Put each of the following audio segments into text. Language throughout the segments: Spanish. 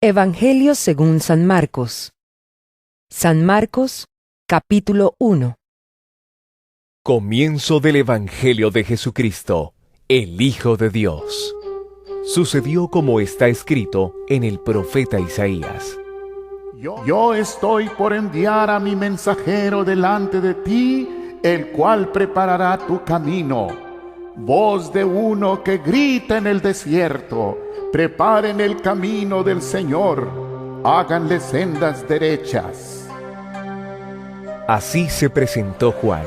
Evangelio según San Marcos. San Marcos, capítulo 1. Comienzo del Evangelio de Jesucristo, el Hijo de Dios. Sucedió como está escrito en el profeta Isaías. Yo estoy por enviar a mi mensajero delante de ti, el cual preparará tu camino. Voz de uno que grita en el desierto: preparen el camino del Señor, háganle sendas derechas. Así se presentó Juan,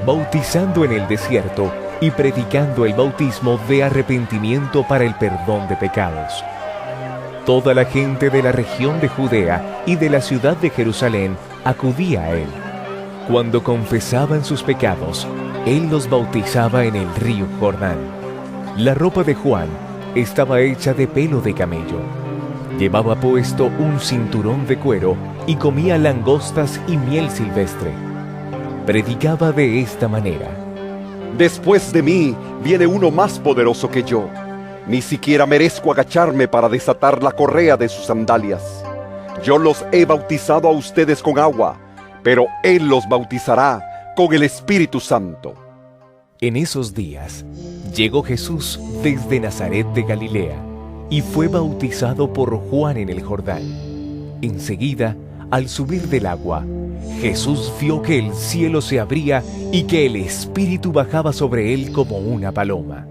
bautizando en el desierto y predicando el bautismo de arrepentimiento para el perdón de pecados. Toda la gente de la región de Judea y de la ciudad de Jerusalén acudía a él. Cuando confesaban sus pecados, él los bautizaba en el río Jordán. La ropa de Juan estaba hecha de pelo de camello. Llevaba puesto un cinturón de cuero y comía langostas y miel silvestre. Predicaba de esta manera: Después de mí viene uno más poderoso que yo. Ni siquiera merezco agacharme para desatar la correa de sus sandalias. Yo los he bautizado a ustedes con agua, pero Él los bautizará con el Espíritu Santo. En esos días llegó Jesús desde Nazaret de Galilea y fue bautizado por Juan en el Jordán. Enseguida, al subir del agua, Jesús vio que el cielo se abría y que el Espíritu bajaba sobre él como una paloma.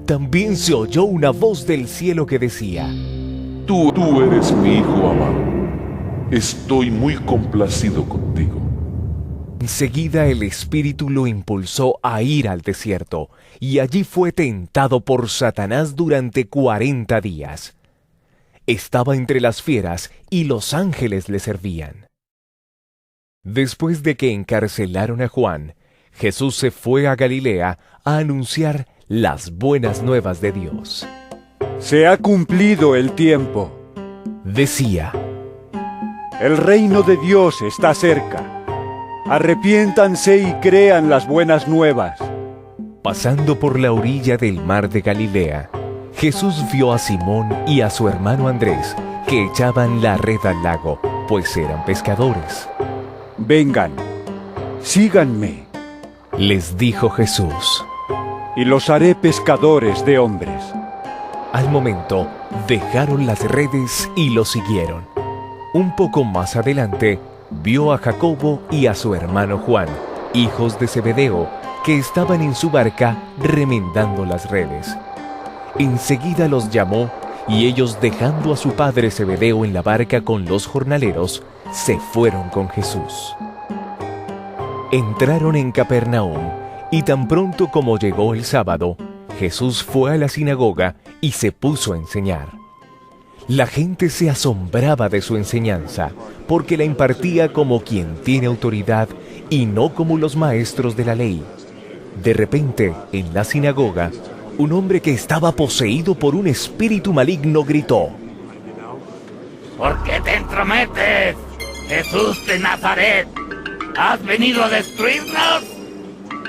También se oyó una voz del cielo que decía: Tú eres mi Hijo amado. Estoy muy complacido contigo. Enseguida el Espíritu lo impulsó a ir al desierto, y allí fue tentado por Satanás durante 40 días. Estaba entre las fieras y los ángeles le servían. Después de que encarcelaron a Juan, Jesús se fue a Galilea a anunciar las buenas nuevas de Dios. Se ha cumplido el tiempo. Decía: El reino de Dios está cerca. Arrepiéntanse y crean las buenas nuevas. Pasando por la orilla del mar de Galilea, Jesús vio a Simón y a su hermano Andrés, que echaban la red al lago, pues eran pescadores. Vengan, síganme, les dijo Jesús, y los haré pescadores de hombres. Al momento, dejaron las redes y lo siguieron. Un poco más adelante, vio a Jacobo y a su hermano Juan, hijos de Zebedeo, que estaban en su barca remendando las redes. Enseguida los llamó, y ellos, dejando a su padre Zebedeo en la barca con los jornaleros, se fueron con Jesús. Entraron en Capernaum, y tan pronto como llegó el sábado, Jesús fue a la sinagoga y se puso a enseñar. La gente se asombraba de su enseñanza, porque la impartía como quien tiene autoridad y no como los maestros de la ley. De repente, en la sinagoga, un hombre que estaba poseído por un espíritu maligno gritó: ¿Por qué te entrometes, Jesús de Nazaret? ¿Has venido a destruirnos?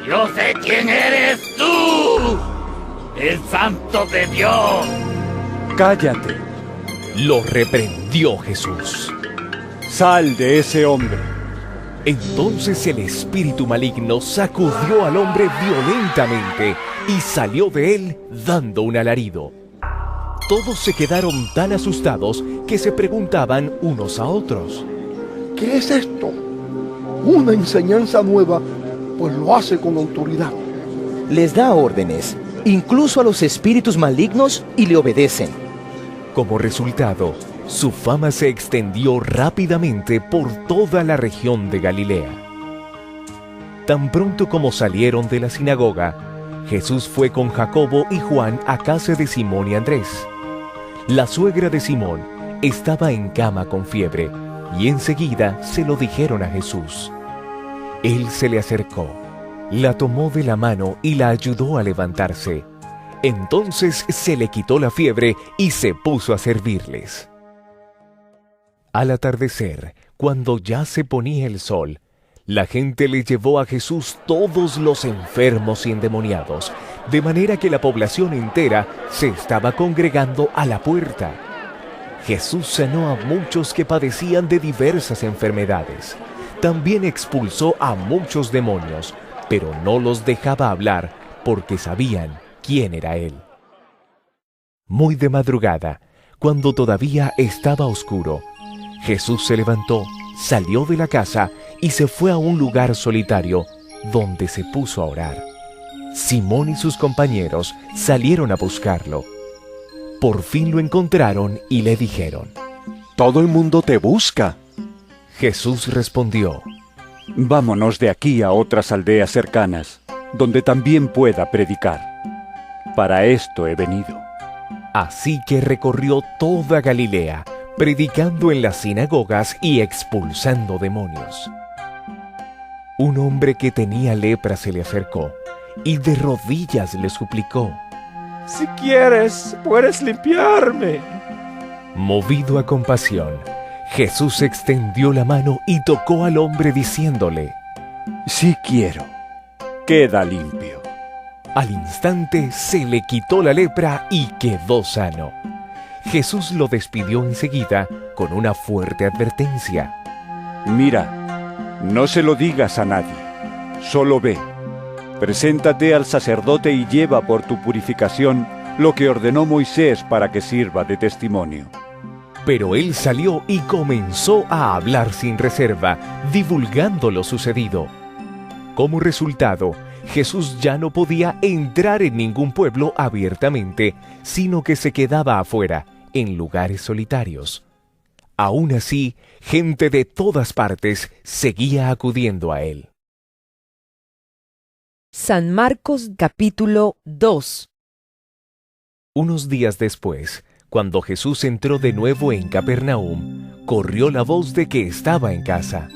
Yo sé quién eres tú, el Santo de Dios. Cállate. Lo reprendió Jesús. Sal de ese hombre. Entonces el espíritu maligno sacudió al hombre violentamente y salió de él dando un alarido. Todos se quedaron tan asustados que se preguntaban unos a otros: ¿Qué es esto? Una enseñanza nueva, pues lo hace con autoridad. Les da órdenes, incluso a los espíritus malignos, y le obedecen. Como resultado, su fama se extendió rápidamente por toda la región de Galilea. Tan pronto como salieron de la sinagoga, Jesús fue con Jacobo y Juan a casa de Simón y Andrés. La suegra de Simón estaba en cama con fiebre, y enseguida se lo dijeron a Jesús. Él se le acercó, la tomó de la mano y la ayudó a levantarse. Entonces se le quitó la fiebre y se puso a servirles. Al atardecer, cuando ya se ponía el sol, la gente le llevó a Jesús todos los enfermos y endemoniados, de manera que la población entera se estaba congregando a la puerta. Jesús sanó a muchos que padecían de diversas enfermedades. También expulsó a muchos demonios, pero no los dejaba hablar porque sabían quién era Él. Muy de madrugada, cuando todavía estaba oscuro, Jesús se levantó, salió de la casa y se fue a un lugar solitario donde se puso a orar. Simón y sus compañeros salieron a buscarlo. Por fin lo encontraron y le dijeron: Todo el mundo te busca. Jesús respondió: Vámonos de aquí a otras aldeas cercanas, donde también pueda predicar. Para esto he venido. Así que recorrió toda Galilea, predicando en las sinagogas y expulsando demonios. Un hombre que tenía lepra se le acercó y de rodillas le suplicó: Si quieres, puedes limpiarme. Movido a compasión, Jesús extendió la mano y tocó al hombre diciéndole: Sí quiero, queda limpio. Al instante se le quitó la lepra y quedó sano. Jesús lo despidió enseguida con una fuerte advertencia: Mira, no se lo digas a nadie, solo ve. Preséntate al sacerdote y lleva por tu purificación lo que ordenó Moisés para que sirva de testimonio. Pero él salió y comenzó a hablar sin reserva, divulgando lo sucedido. Como resultado, Jesús ya no podía entrar en ningún pueblo abiertamente, sino que se quedaba afuera, en lugares solitarios. Aún así, gente de todas partes seguía acudiendo a él. San Marcos capítulo 2. Unos días después, cuando Jesús entró de nuevo en Capernaum, corrió la voz de que estaba en casa.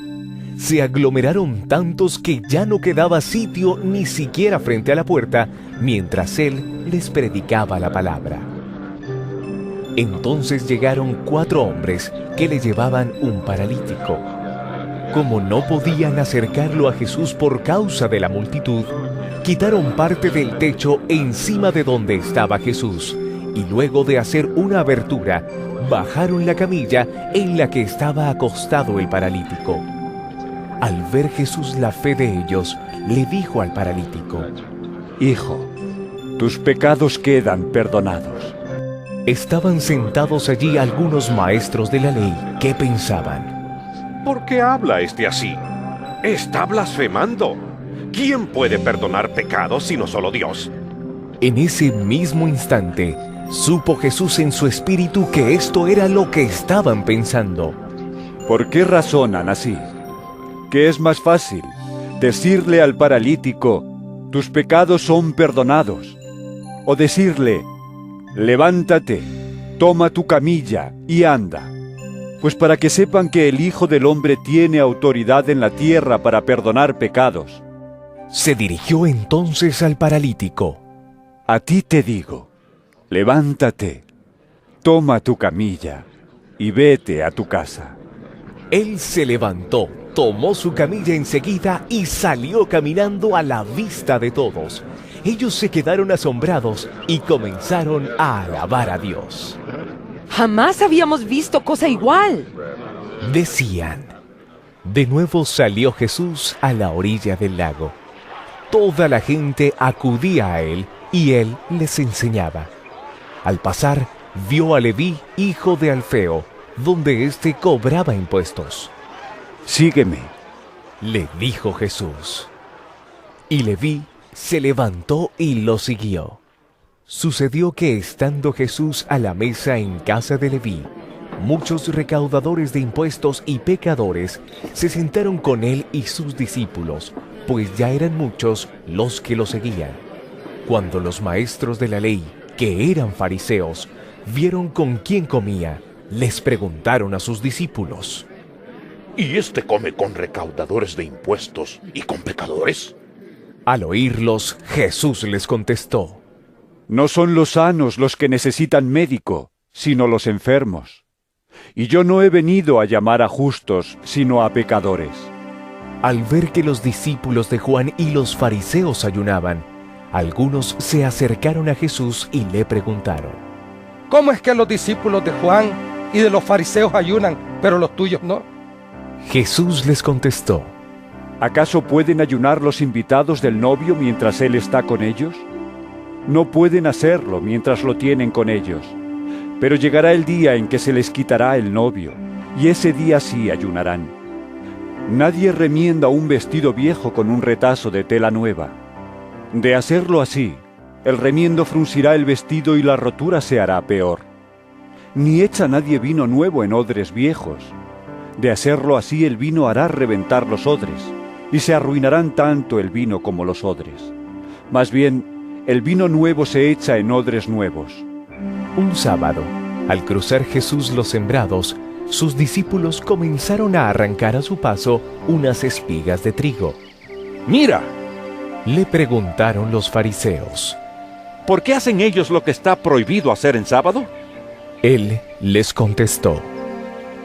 Se aglomeraron tantos que ya no quedaba sitio ni siquiera frente a la puerta, mientras él les predicaba la palabra. Entonces llegaron 4 hombres que le llevaban un paralítico. Como no podían acercarlo a Jesús por causa de la multitud, quitaron parte del techo encima de donde estaba Jesús, y luego de hacer una abertura, bajaron la camilla en la que estaba acostado el paralítico. Al ver Jesús la fe de ellos, le dijo al paralítico: Hijo, tus pecados quedan perdonados. Estaban sentados allí algunos maestros de la ley que pensaban: ¿Por qué habla este así? Está blasfemando. ¿Quién puede perdonar pecados sino solo Dios? En ese mismo instante, supo Jesús en su espíritu que esto era lo que estaban pensando. ¿Por qué razonan así? ¿Qué es más fácil? ¿Decirle al paralítico, tus pecados son perdonados? ¿O decirle, levántate, toma tu camilla y anda? Pues para que sepan que el Hijo del Hombre tiene autoridad en la tierra para perdonar pecados. Se dirigió entonces al paralítico. A ti te digo, levántate, toma tu camilla y vete a tu casa. Él se levantó, tomó su camilla enseguida y salió caminando a la vista de todos. Ellos se quedaron asombrados y comenzaron a alabar a Dios. Jamás habíamos visto cosa igual, decían. De nuevo salió Jesús a la orilla del lago. Toda la gente acudía a él y él les enseñaba. Al pasar, vio a Leví, hijo de Alfeo, donde éste cobraba impuestos. Sígueme, le dijo Jesús. Y Leví se levantó y lo siguió. Sucedió que estando Jesús a la mesa en casa de Leví, muchos recaudadores de impuestos y pecadores se sentaron con él y sus discípulos, pues ya eran muchos los que lo seguían. Cuando los maestros de la ley, que eran fariseos, vieron con quién comía, les preguntaron a sus discípulos: ¿Y este come con recaudadores de impuestos y con pecadores? Al oírlos, Jesús les contestó: No son los sanos los que necesitan médico, sino los enfermos. Y yo no he venido a llamar a justos, sino a pecadores. Al ver que los discípulos de Juan y los fariseos ayunaban, algunos se acercaron a Jesús y le preguntaron: ¿Cómo es que los discípulos de Juan y de los fariseos ayunan, pero los tuyos no. Jesús les contestó: ¿Acaso pueden ayunar los invitados del novio mientras él está con ellos? No pueden hacerlo mientras lo tienen con ellos. Pero llegará el día en que se les quitará el novio, y ese día sí ayunarán. Nadie remienda un vestido viejo con un retazo de tela nueva. De hacerlo así, el remiendo fruncirá el vestido y la rotura se hará peor. Ni echa nadie vino nuevo en odres viejos. De hacerlo así, el vino hará reventar los odres, y se arruinarán tanto el vino como los odres. Más bien, el vino nuevo se echa en odres nuevos. Un sábado, al cruzar Jesús los sembrados, sus discípulos comenzaron a arrancar a su paso unas espigas de trigo. ¡Mira! Le preguntaron los fariseos: ¿Por qué hacen ellos lo que está prohibido hacer en sábado? Él les contestó: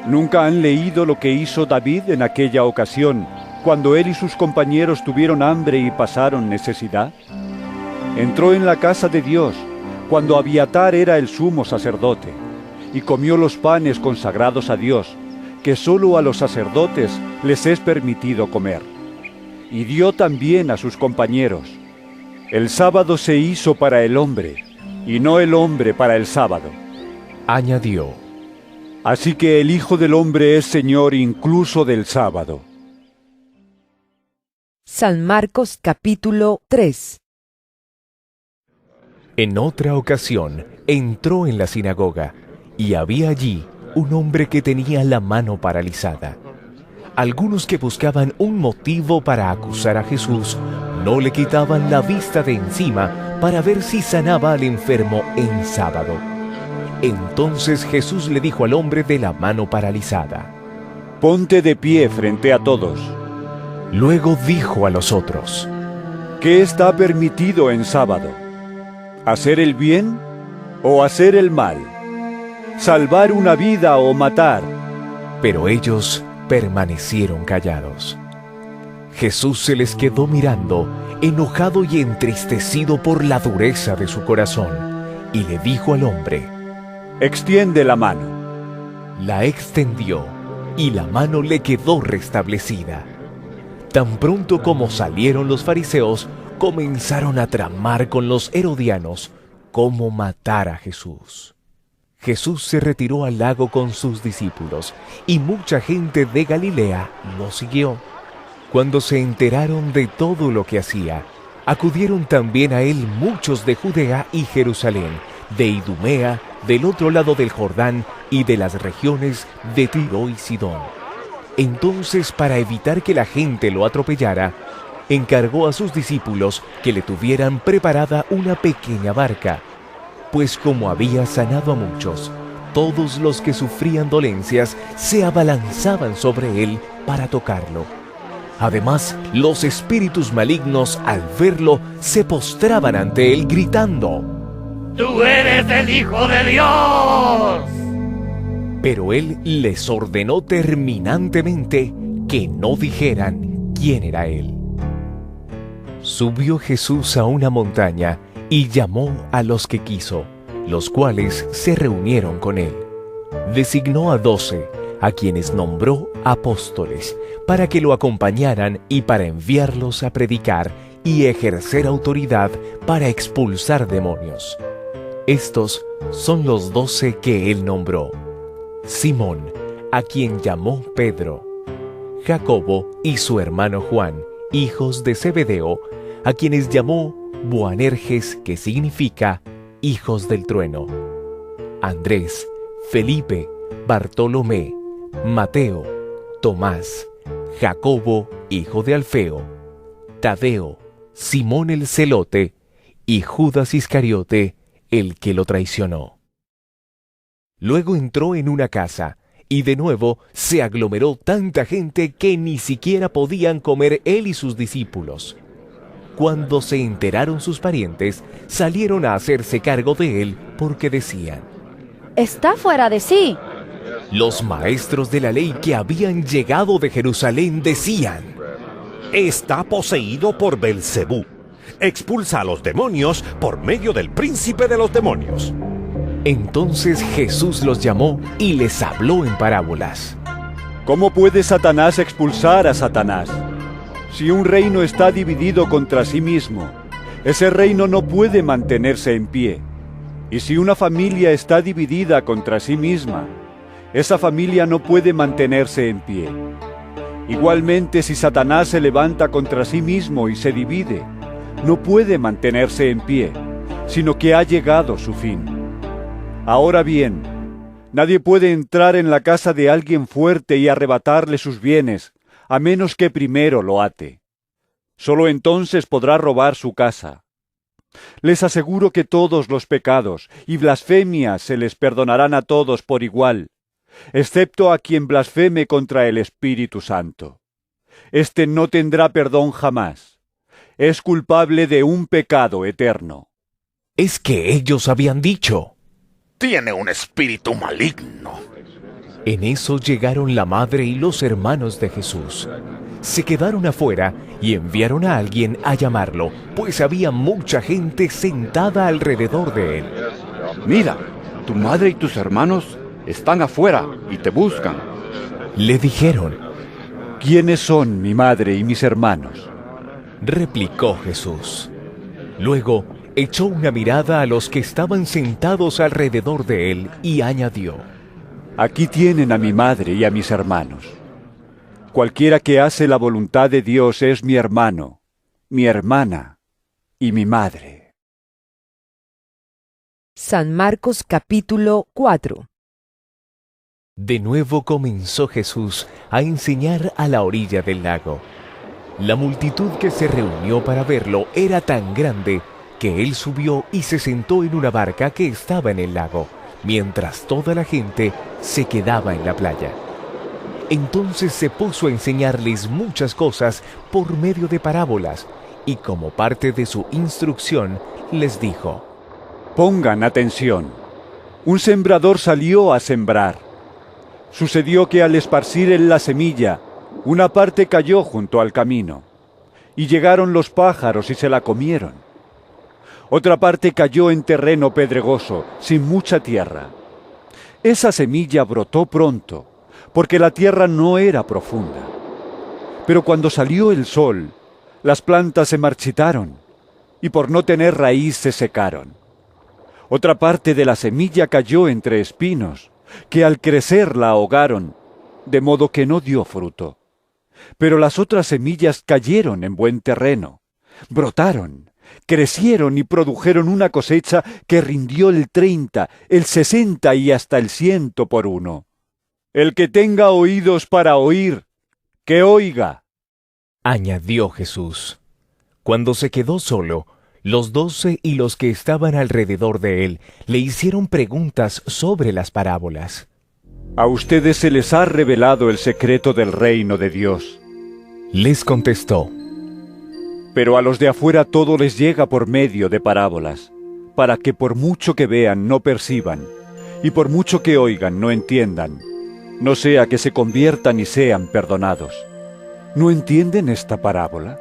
¿Nunca han leído lo que hizo David en aquella ocasión, cuando él y sus compañeros tuvieron hambre y pasaron necesidad? Entró en la casa de Dios, cuando Abiatar era el sumo sacerdote, y comió los panes consagrados a Dios, que sólo a los sacerdotes les es permitido comer. Y dio también a sus compañeros. El sábado se hizo para el hombre, y no el hombre para el sábado. Añadió: Así que el Hijo del Hombre es Señor incluso del sábado. San Marcos capítulo 3. En otra ocasión, entró en la sinagoga, y había allí un hombre que tenía la mano paralizada. Algunos que buscaban un motivo para acusar a Jesús no le quitaban la vista de encima para ver si sanaba al enfermo en sábado. Entonces Jesús le dijo al hombre de la mano paralizada: Ponte de pie frente a todos. Luego dijo a los otros: ¿Qué está permitido en sábado? ¿Hacer el bien o hacer el mal? ¿Salvar una vida o matar? Pero ellos permanecieron callados. Jesús se les quedó mirando, enojado y entristecido por la dureza de su corazón, y le dijo al hombre: Extiende la mano. La extendió, y la mano le quedó restablecida. Tan pronto como salieron los fariseos, comenzaron a tramar con los herodianos cómo matar a Jesús. Jesús se retiró al lago con sus discípulos, y mucha gente de Galilea lo siguió. Cuando se enteraron de todo lo que hacía, acudieron también a él muchos de Judea y Jerusalén, de Idumea, del otro lado del Jordán y de las regiones de Tiro y Sidón. Entonces, para evitar que la gente lo atropellara, encargó a sus discípulos que le tuvieran preparada una pequeña barca, pues como había sanado a muchos, todos los que sufrían dolencias se abalanzaban sobre él para tocarlo. Además, los espíritus malignos, al verlo, se postraban ante él gritando: ¡Tú eres el Hijo de Dios! Pero él les ordenó terminantemente que no dijeran quién era él. Subió Jesús a una montaña y llamó a los que quiso, los cuales se reunieron con él. Designó a 12, a quienes nombró apóstoles, para que lo acompañaran y para enviarlos a predicar y ejercer autoridad para expulsar demonios. Estos son los 12 que él nombró: Simón, a quien llamó Pedro; Jacobo y su hermano Juan, hijos de Zebedeo, a quienes llamó Boanerges, que significa hijos del trueno; Andrés, Felipe, Bartolomé, Mateo, Tomás, Jacobo, hijo de Alfeo, Tadeo, Simón el celote y Judas Iscariote, el que lo traicionó. Luego entró en una casa, y de nuevo se aglomeró tanta gente que ni siquiera podían comer él y sus discípulos. Cuando se enteraron sus parientes, salieron a hacerse cargo de él porque decían: Está fuera de sí. Los maestros de la ley que habían llegado de Jerusalén decían: Está poseído por Belcebú. Expulsa a los demonios por medio del príncipe de los demonios. Entonces Jesús los llamó y les habló en parábolas. ¿Cómo puede Satanás expulsar a Satanás? Si un reino está dividido contra sí mismo, ese reino no puede mantenerse en pie. Y si una familia está dividida contra sí misma, esa familia no puede mantenerse en pie. Igualmente, si Satanás se levanta contra sí mismo y se divide, no puede mantenerse en pie, sino que ha llegado su fin. Ahora bien, nadie puede entrar en la casa de alguien fuerte y arrebatarle sus bienes, a menos que primero lo ate. Solo entonces podrá robar su casa. Les aseguro que todos los pecados y blasfemias se les perdonarán a todos por igual, excepto a quien blasfeme contra el Espíritu Santo. Este no tendrá perdón jamás. Es culpable de un pecado eterno. Es que ellos habían dicho: tiene un espíritu maligno. En eso llegaron la madre y los hermanos de Jesús. Se quedaron afuera y enviaron a alguien a llamarlo, pues había mucha gente sentada alrededor de él. Mira, tu madre y tus hermanos están afuera y te buscan. Le dijeron. ¿Quiénes son mi madre y mis hermanos?, replicó Jesús. Luego echó una mirada a los que estaban sentados alrededor de él y añadió: aquí tienen a mi madre y a mis hermanos. Cualquiera que hace la voluntad de Dios es mi hermano, mi hermana y mi madre. San Marcos capítulo 4. De nuevo comenzó Jesús a enseñar a la orilla del lago. La multitud que se reunió para verlo era tan grande que él subió y se sentó en una barca que estaba en el lago, mientras toda la gente se quedaba en la playa. Entonces se puso a enseñarles muchas cosas por medio de parábolas, y como parte de su instrucción les dijo: pongan atención. Un sembrador salió a sembrar. Sucedió que al esparcir él la semilla, una parte cayó junto al camino, y llegaron los pájaros y se la comieron. Otra parte cayó en terreno pedregoso, sin mucha tierra. Esa semilla brotó pronto, porque la tierra no era profunda. Pero cuando salió el sol, las plantas se marchitaron, y por no tener raíz se secaron. Otra parte de la semilla cayó entre espinos, que al crecer la ahogaron, de modo que no dio fruto. Pero las otras semillas cayeron en buen terreno, brotaron, crecieron y produjeron una cosecha que rindió el 30, el 60 y hasta el 100 por uno. El que tenga oídos para oír, que oiga, añadió Jesús. Cuando se quedó solo, los 12 y los que estaban alrededor de él le hicieron preguntas sobre las parábolas. A ustedes se les ha revelado el secreto del reino de Dios, les contestó. Pero a los de afuera todo les llega por medio de parábolas, para que por mucho que vean no perciban, y por mucho que oigan no entiendan, no sea que se conviertan y sean perdonados. ¿No entienden esta parábola?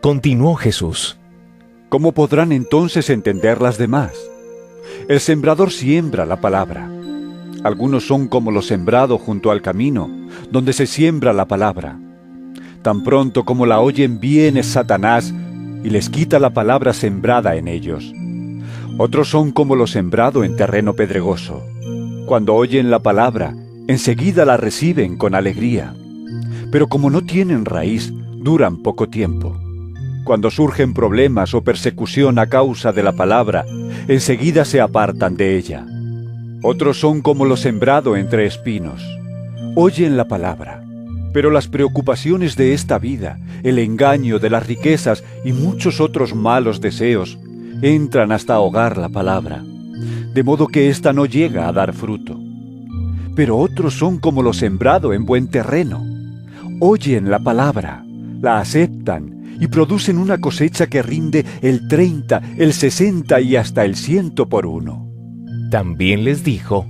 Continuó Jesús. ¿Cómo podrán entonces entender las demás? El sembrador siembra la palabra. Algunos son como lo sembrado junto al camino, donde se siembra la palabra. Tan pronto como la oyen viene Satanás y les quita la palabra sembrada en ellos. Otros son como lo sembrado en terreno pedregoso. Cuando oyen la palabra, enseguida la reciben con alegría. Pero como no tienen raíz, duran poco tiempo. Cuando surgen problemas o persecución a causa de la palabra, enseguida se apartan de ella. Otros son como lo sembrado entre espinos. Oyen la palabra, pero las preocupaciones de esta vida, el engaño de las riquezas y muchos otros malos deseos entran hasta ahogar la palabra, de modo que ésta no llega a dar fruto. Pero otros son como lo sembrado en buen terreno. Oyen la palabra, la aceptan y producen una cosecha que rinde el 30, el 60 y hasta el 100 por uno. También les dijo: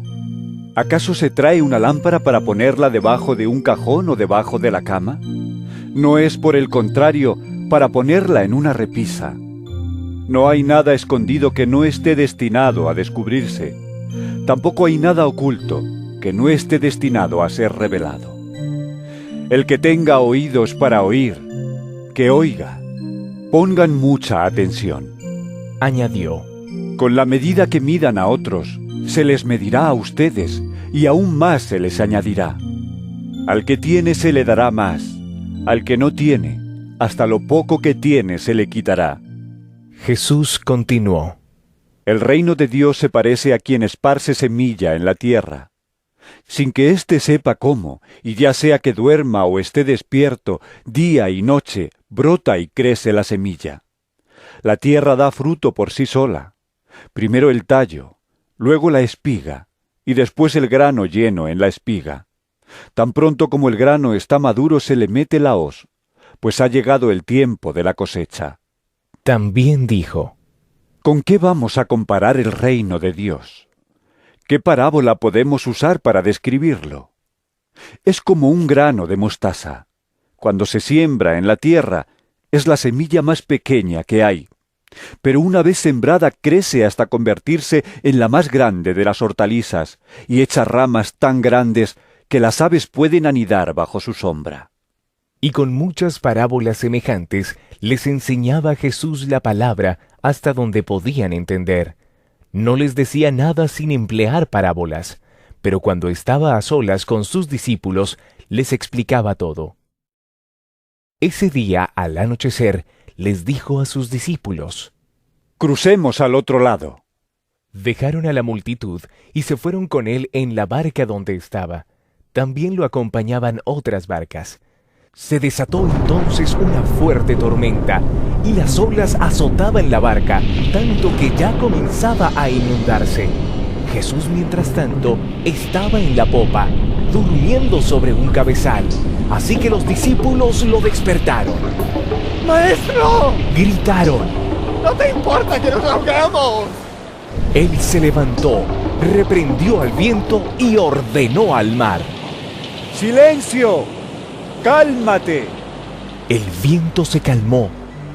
¿acaso se trae una lámpara para ponerla debajo de un cajón o debajo de la cama? No es, por el contrario, para ponerla en una repisa. No hay nada escondido que no esté destinado a descubrirse, Tampoco hay nada oculto que no esté destinado a ser revelado. El que tenga oídos para oír, que oiga. Pongan mucha atención. Añadió: Con la medida que midan a otros, se les medirá a ustedes, y aún más se les añadirá. Al que tiene se le dará más, al que no tiene, hasta lo poco que tiene se le quitará. Jesús continuó: El reino de Dios se parece a quien esparce semilla en la tierra. Sin que éste sepa cómo, y ya sea que duerma o esté despierto, día y noche, brota y crece la semilla. La tierra da fruto por sí sola. Primero el tallo, luego la espiga, y después el grano lleno en la espiga. Tan pronto como el grano está maduro se le mete la hoz, pues ha llegado el tiempo de la cosecha. También dijo: ¿Con qué vamos a comparar el reino de Dios? ¿Qué parábola podemos usar para describirlo? Es como un grano de mostaza. Cuando se siembra en la tierra, es la semilla más pequeña que hay. Pero una vez sembrada crece hasta convertirse en la más grande de las hortalizas y echa ramas tan grandes que las aves pueden anidar bajo su sombra. Y con muchas parábolas semejantes les enseñaba Jesús la palabra hasta donde podían entender. No les decía nada sin emplear parábolas, pero cuando estaba a solas con sus discípulos, les explicaba todo. Ese día, al anochecer, les dijo a sus discípulos: Crucemos al otro lado. Dejaron a la multitud y se fueron con él en la barca donde estaba. También lo acompañaban otras barcas. Se desató entonces una fuerte tormenta, y las olas azotaban la barca, tanto que ya comenzaba a inundarse. Jesús, mientras tanto, estaba en la popa, durmiendo sobre un cabezal. Así que los discípulos lo despertaron. ¡Maestro! Gritaron. ¡No te importa que nos ahogamos! Él se levantó, reprendió al viento y ordenó al mar: ¡Silencio! ¡Cálmate! El viento se calmó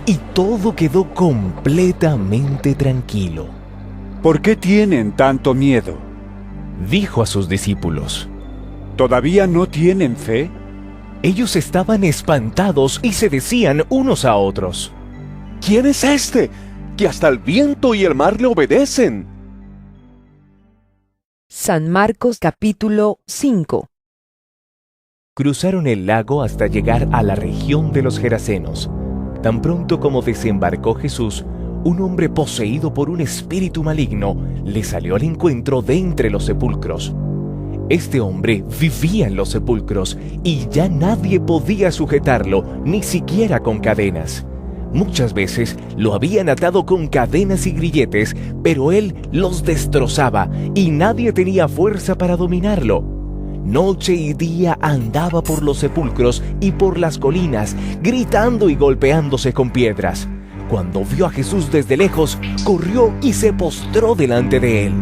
y todo quedó completamente tranquilo. ¿Por qué tienen tanto miedo? Dijo a sus discípulos. ¿Todavía no tienen fe? Ellos estaban espantados y se decían unos a otros: ¿Quién es este, que hasta el viento y el mar le obedecen? San Marcos capítulo 5. Cruzaron el lago hasta llegar a la región de los Gerasenos. Tan pronto como desembarcó Jesús, un hombre poseído por un espíritu maligno le salió al encuentro de entre los sepulcros. Este hombre vivía en los sepulcros y ya nadie podía sujetarlo, ni siquiera con cadenas. Muchas veces lo habían atado con cadenas y grilletes, pero él los destrozaba y nadie tenía fuerza para dominarlo. Noche y día andaba por los sepulcros y por las colinas, gritando y golpeándose con piedras. Cuando vio a Jesús desde lejos, corrió y se postró delante de él.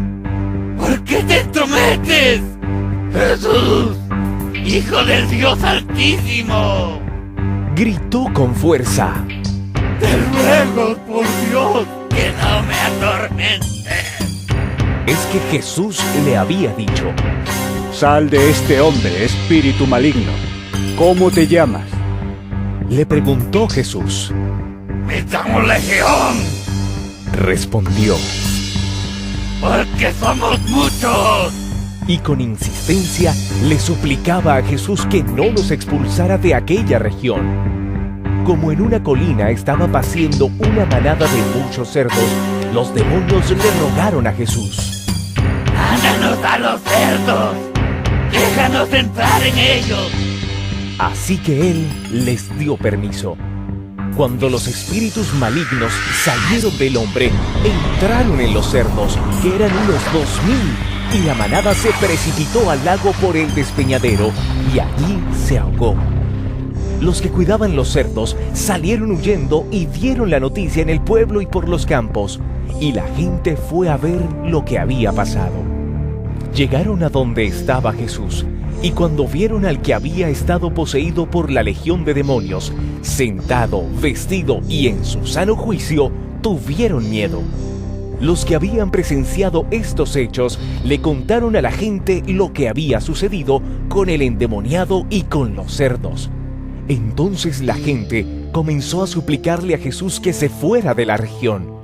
¿Por qué te entrometes, Jesús, Hijo del Dios Altísimo? Gritó con fuerza. Te ruego, por Dios, que no me atormentes. Es que Jesús le había dicho: Sal de este hombre, espíritu maligno. ¿Cómo te llamas? Le preguntó Jesús. Me llamo Legión, respondió. Porque somos muchos. Y con insistencia le suplicaba a Jesús que no los expulsara de aquella región. Como en una colina estaba paciendo una manada de muchos cerdos, los demonios le rogaron a Jesús: ¡Mándanos a los cerdos! ¡Déjanos entrar en ellos! Así que él les dio permiso. Cuando los espíritus malignos salieron del hombre, entraron en los cerdos, que eran unos 2000, y la manada se precipitó al lago por el despeñadero, y allí se ahogó. Los que cuidaban los cerdos salieron huyendo y dieron la noticia en el pueblo y por los campos, y la gente fue a ver lo que había pasado. Llegaron a donde estaba Jesús, y cuando vieron al que había estado poseído por la legión de demonios, sentado, vestido y en su sano juicio, tuvieron miedo. Los que habían presenciado estos hechos le contaron a la gente lo que había sucedido con el endemoniado y con los cerdos. Entonces la gente comenzó a suplicarle a Jesús que se fuera de la región.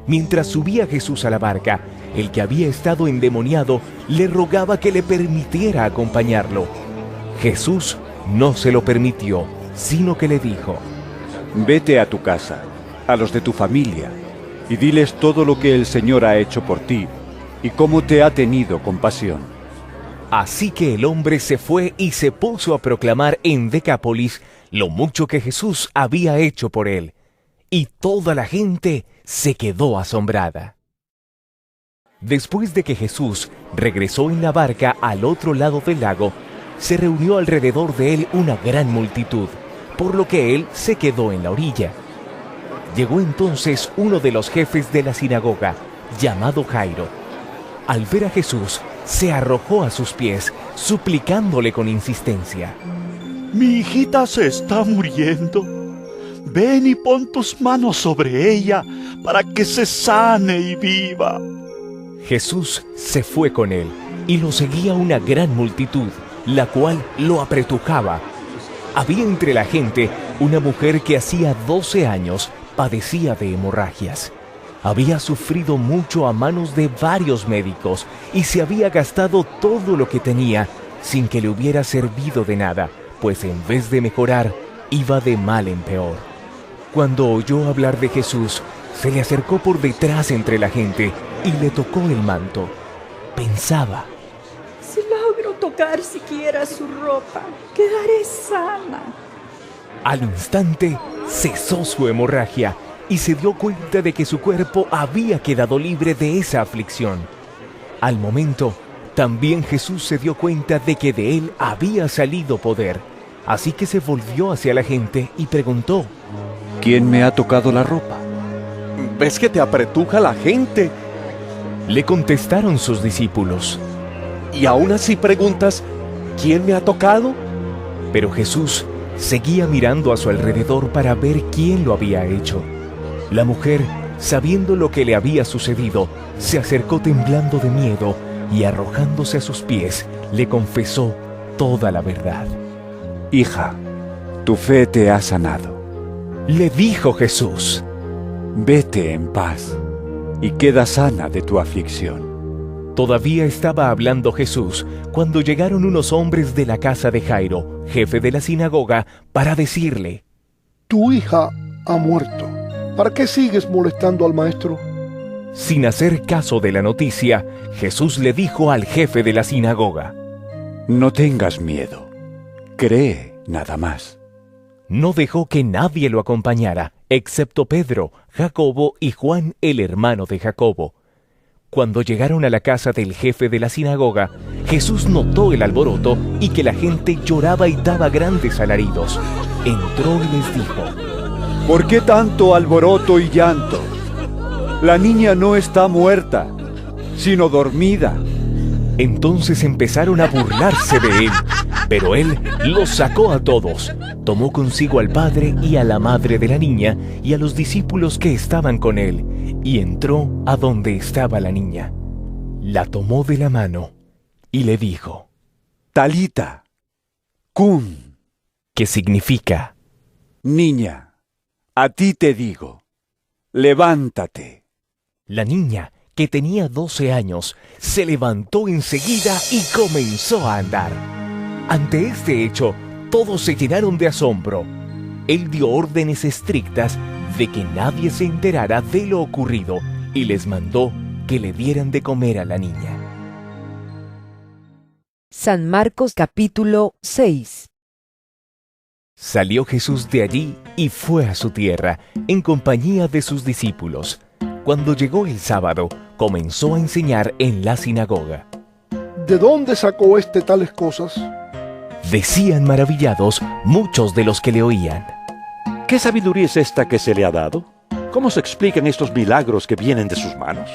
Mientras subía Jesús a la barca, el que había estado endemoniado le rogaba que le permitiera acompañarlo. Jesús no se lo permitió, sino que le dijo: Vete a tu casa, a los de tu familia, y diles todo lo que el Señor ha hecho por ti y cómo te ha tenido compasión. Así que el hombre se fue y se puso a proclamar en Decápolis lo mucho que Jesús había hecho por él, y toda la gente se quedó asombrada. Después de que Jesús regresó en la barca al otro lado del lago, se reunió alrededor de él una gran multitud, por lo que él se quedó en la orilla. Llegó entonces uno de los jefes de la sinagoga, llamado Jairo. Al ver a Jesús, se arrojó a sus pies, suplicándole con insistencia: Mi hijita se está muriendo. Ven y pon tus manos sobre ella para que se sane y viva. Jesús se fue con él, y lo seguía una gran multitud, la cual lo apretujaba. Había entre la gente una mujer que hacía 12 años padecía de hemorragias. Había sufrido mucho a manos de varios médicos y se había gastado todo lo que tenía sin que le hubiera servido de nada, pues en vez de mejorar, iba de mal en peor. Cuando oyó hablar de Jesús, se le acercó por detrás entre la gente y le tocó el manto. Pensaba: si logro tocar siquiera su ropa, quedaré sana. Al instante, cesó su hemorragia y se dio cuenta de que su cuerpo había quedado libre de esa aflicción. Al momento, también Jesús se dio cuenta de que de él había salido poder, así que se volvió hacia la gente y preguntó: ¿Quién me ha tocado la ropa? ¿Ves que te apretuja la gente? Le contestaron sus discípulos: ¿Y aún así preguntas, ¿quién me ha tocado? Pero Jesús seguía mirando a su alrededor para ver quién lo había hecho. La mujer, sabiendo lo que le había sucedido, se acercó temblando de miedo y arrojándose a sus pies, le confesó toda la verdad. Hija, tu fe te ha sanado. Le dijo Jesús: Vete en paz y queda sana de tu aflicción. Todavía estaba hablando Jesús cuando llegaron unos hombres de la casa de Jairo, jefe de la sinagoga, para decirle: Tu hija ha muerto. ¿Para qué sigues molestando al maestro? Sin hacer caso de la noticia, Jesús le dijo al jefe de la sinagoga: No tengas miedo, cree nada más. No dejó que nadie lo acompañara, excepto Pedro, Jacobo y Juan, el hermano de Jacobo. Cuando llegaron a la casa del jefe de la sinagoga, Jesús notó el alboroto y que la gente lloraba y daba grandes alaridos. Entró y les dijo: ¿Por qué tanto alboroto y llanto? La niña no está muerta, sino dormida. Entonces empezaron a burlarse de él, pero él los sacó a todos. Tomó consigo al padre y a la madre de la niña y a los discípulos que estaban con él, y entró a donde estaba la niña. La tomó de la mano y le dijo: Talita, cum, que significa: Niña, a ti te digo, levántate. La niña, que tenía 12 años, se levantó enseguida y comenzó a andar. Ante este hecho, todos se llenaron de asombro. Él dio órdenes estrictas de que nadie se enterara de lo ocurrido y les mandó que le dieran de comer a la niña. San Marcos capítulo 6. Salió Jesús de allí y fue a su tierra, en compañía de sus discípulos. Cuando llegó el sábado, comenzó a enseñar en la sinagoga. ¿De dónde sacó tales cosas? Decían maravillados muchos de los que le oían. ¿Qué sabiduría es esta que se le ha dado? ¿Cómo se explican estos milagros que vienen de sus manos?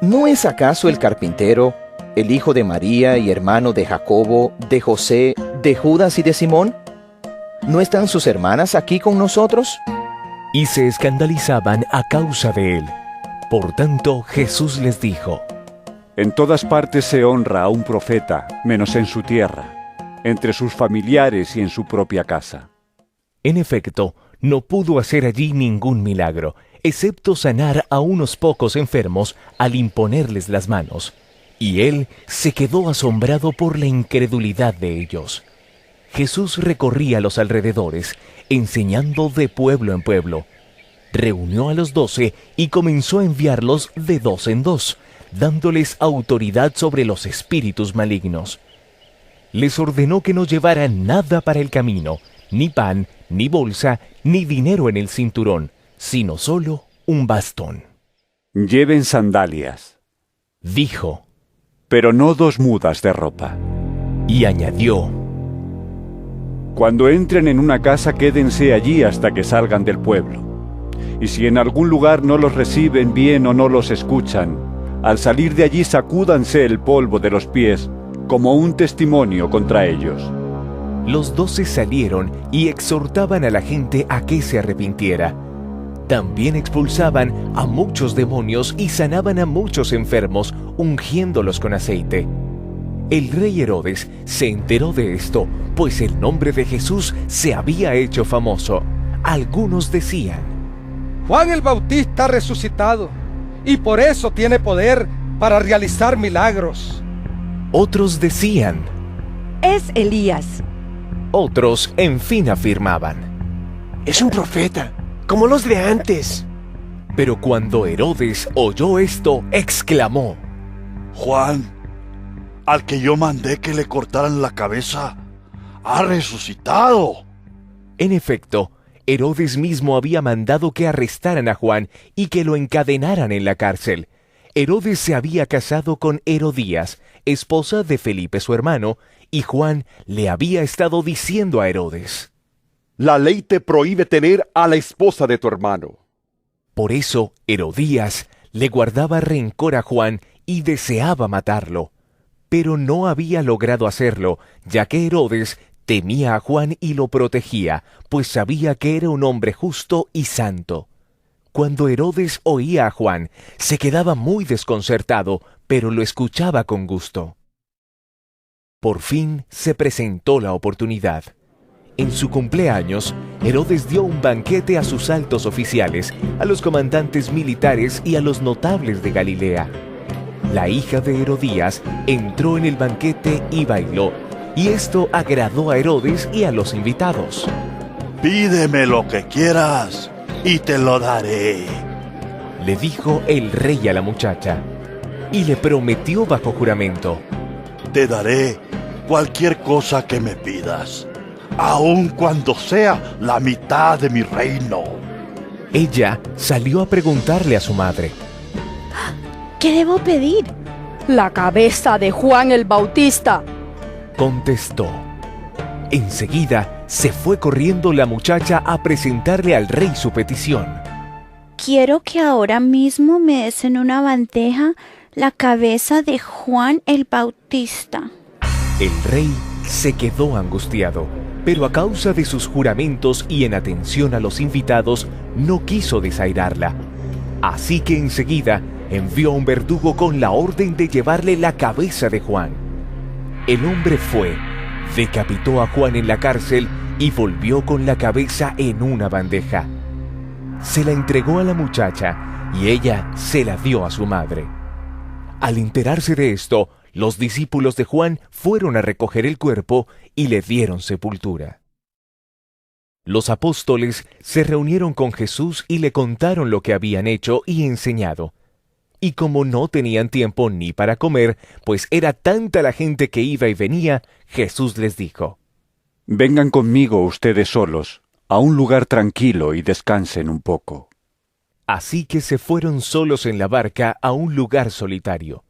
¿No es acaso el carpintero, el hijo de María y hermano de Jacobo, de José, de Judas y de Simón? ¿No están sus hermanas aquí con nosotros? Y se escandalizaban a causa de él. Por tanto, Jesús les dijo: En todas partes se honra a un profeta, menos en su tierra, entre sus familiares y en su propia casa. En efecto, no pudo hacer allí ningún milagro, excepto sanar a unos pocos enfermos al imponerles las manos. Y él se quedó asombrado por la incredulidad de ellos. Jesús recorría los alrededores, enseñando de pueblo en pueblo. Reunió a los 12 y comenzó a enviarlos de 2 en 2, dándoles autoridad sobre los espíritus malignos. Les ordenó que no llevaran nada para el camino, ni pan, ni bolsa, ni dinero en el cinturón, sino solo un bastón. Lleven sandalias, dijo, pero no 2 mudas de ropa. Y añadió: Cuando entren en una casa, quédense allí hasta que salgan del pueblo. Y si en algún lugar no los reciben bien o no los escuchan, al salir de allí sacúdanse el polvo de los pies como un testimonio contra ellos. Los 12 salieron y exhortaban a la gente a que se arrepintiera. También expulsaban a muchos demonios y sanaban a muchos enfermos, ungiéndolos con aceite. El rey Herodes se enteró de esto, pues el nombre de Jesús se había hecho famoso. Algunos decían: Juan el Bautista ha resucitado, y por eso tiene poder para realizar milagros. Otros decían: Es Elías. Otros, en fin, afirmaban: Es un profeta, como los de antes. Pero cuando Herodes oyó esto, exclamó: Juan, al que yo mandé que le cortaran la cabeza, ha resucitado. En efecto, Herodes mismo había mandado que arrestaran a Juan y que lo encadenaran en la cárcel. Herodes se había casado con Herodías, esposa de Felipe su hermano, y Juan le había estado diciendo a Herodes: La ley te prohíbe tener a la esposa de tu hermano. Por eso Herodías le guardaba rencor a Juan y deseaba matarlo. Pero no había logrado hacerlo, ya que Herodes temía a Juan y lo protegía, pues sabía que era un hombre justo y santo. Cuando Herodes oía a Juan, se quedaba muy desconcertado, pero lo escuchaba con gusto. Por fin se presentó la oportunidad. En su cumpleaños, Herodes dio un banquete a sus altos oficiales, a los comandantes militares y a los notables de Galilea. La hija de Herodías entró en el banquete y bailó, y esto agradó a Herodes y a los invitados. Pídeme lo que quieras y te lo daré, le dijo el rey a la muchacha, y le prometió bajo juramento: Te daré cualquier cosa que me pidas, aun cuando sea la mitad de mi reino. Ella salió a preguntarle a su madre: ¿Qué debo pedir? La cabeza de Juan el Bautista, contestó. Enseguida se fue corriendo la muchacha a presentarle al rey su petición. Quiero que ahora mismo me des en una bandeja la cabeza de Juan el Bautista. El rey se quedó angustiado, pero a causa de sus juramentos y en atención a los invitados, no quiso desairarla. Así que enseguida envió a un verdugo con la orden de llevarle la cabeza de Juan. El hombre fue, decapitó a Juan en la cárcel y volvió con la cabeza en una bandeja. Se la entregó a la muchacha y ella se la dio a su madre. Al enterarse de esto, los discípulos de Juan fueron a recoger el cuerpo y le dieron sepultura. Los apóstoles se reunieron con Jesús y le contaron lo que habían hecho y enseñado. Y como no tenían tiempo ni para comer, pues era tanta la gente que iba y venía, Jesús les dijo: Vengan conmigo ustedes solos, a un lugar tranquilo y descansen un poco. Así que se fueron solos en la barca a un lugar solitario.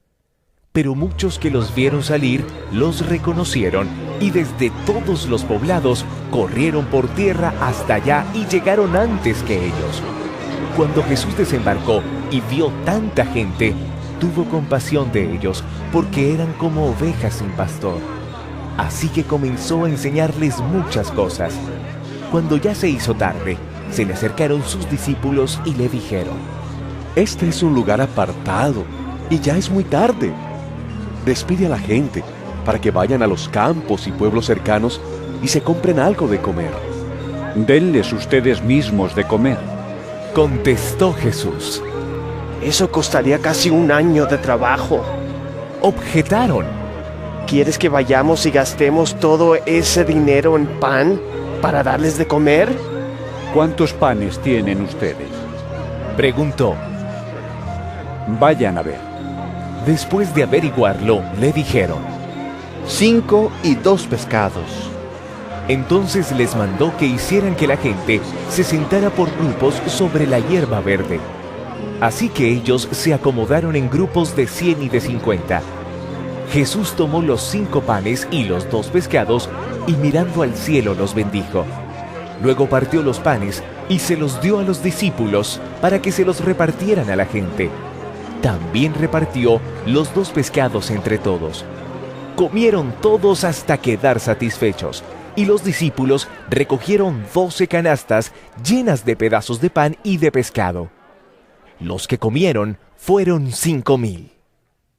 Pero muchos que los vieron salir los reconocieron y desde todos los poblados corrieron por tierra hasta allá y llegaron antes que ellos. Cuando Jesús desembarcó y vio tanta gente, tuvo compasión de ellos, porque eran como ovejas sin pastor. Así que comenzó a enseñarles muchas cosas. Cuando ya se hizo tarde, se le acercaron sus discípulos y le dijeron: Este es un lugar apartado y ya es muy tarde. Despide a la gente para que vayan a los campos y pueblos cercanos y se compren algo de comer. Denles ustedes mismos de comer. Contestó Jesús. Eso costaría casi un año de trabajo. Objetaron. ¿Quieres que vayamos y gastemos todo ese dinero en pan para darles de comer? ¿Cuántos panes tienen ustedes? Preguntó. Vayan a ver. Después de averiguarlo, le dijeron: 5 y 2 pescados. Entonces les mandó que hicieran que la gente se sentara por grupos sobre la hierba verde. Así que ellos se acomodaron en grupos de 100 y de 50. Jesús tomó los 5 panes y los 2 pescados y mirando al cielo los bendijo. Luego partió los panes y se los dio a los discípulos para que se los repartieran a la gente. También repartió los 2 pescados entre todos. Comieron todos hasta quedar satisfechos, y los discípulos recogieron 12 canastas llenas de pedazos de pan y de pescado. Los que comieron fueron 5,000.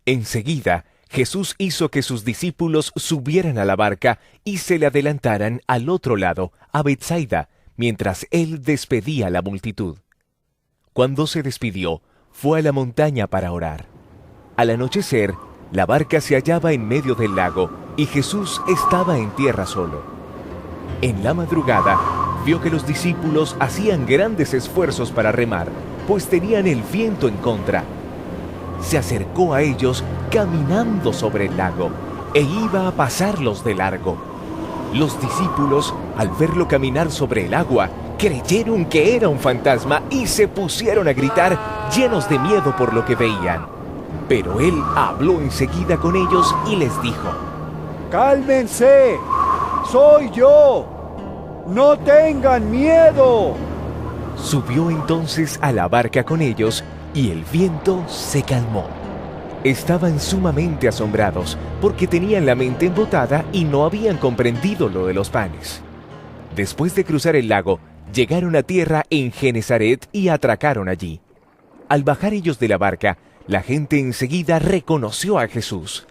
Enseguida, Jesús hizo que sus discípulos subieran a la barca y se le adelantaran al otro lado, a Betsaida, mientras él despedía a la multitud. Cuando se despidió, fue a la montaña para orar. Al anochecer, la barca se hallaba en medio del lago y Jesús estaba en tierra solo. En la madrugada, vio que los discípulos hacían grandes esfuerzos para remar, pues tenían el viento en contra. Se acercó a ellos caminando sobre el lago e iba a pasarlos de largo. Los discípulos, al verlo caminar sobre el agua, creyeron que era un fantasma y se pusieron a gritar, llenos de miedo por lo que veían. Pero él habló enseguida con ellos y les dijo: ¡Cálmense! ¡Soy yo! ¡No tengan miedo! Subió entonces a la barca con ellos y el viento se calmó. Estaban sumamente asombrados porque tenían la mente embotada y no habían comprendido lo de los panes. Después de cruzar el lago, llegaron a tierra en Genesaret y atracaron allí. Al bajar ellos de la barca, la gente enseguida reconoció a Jesús.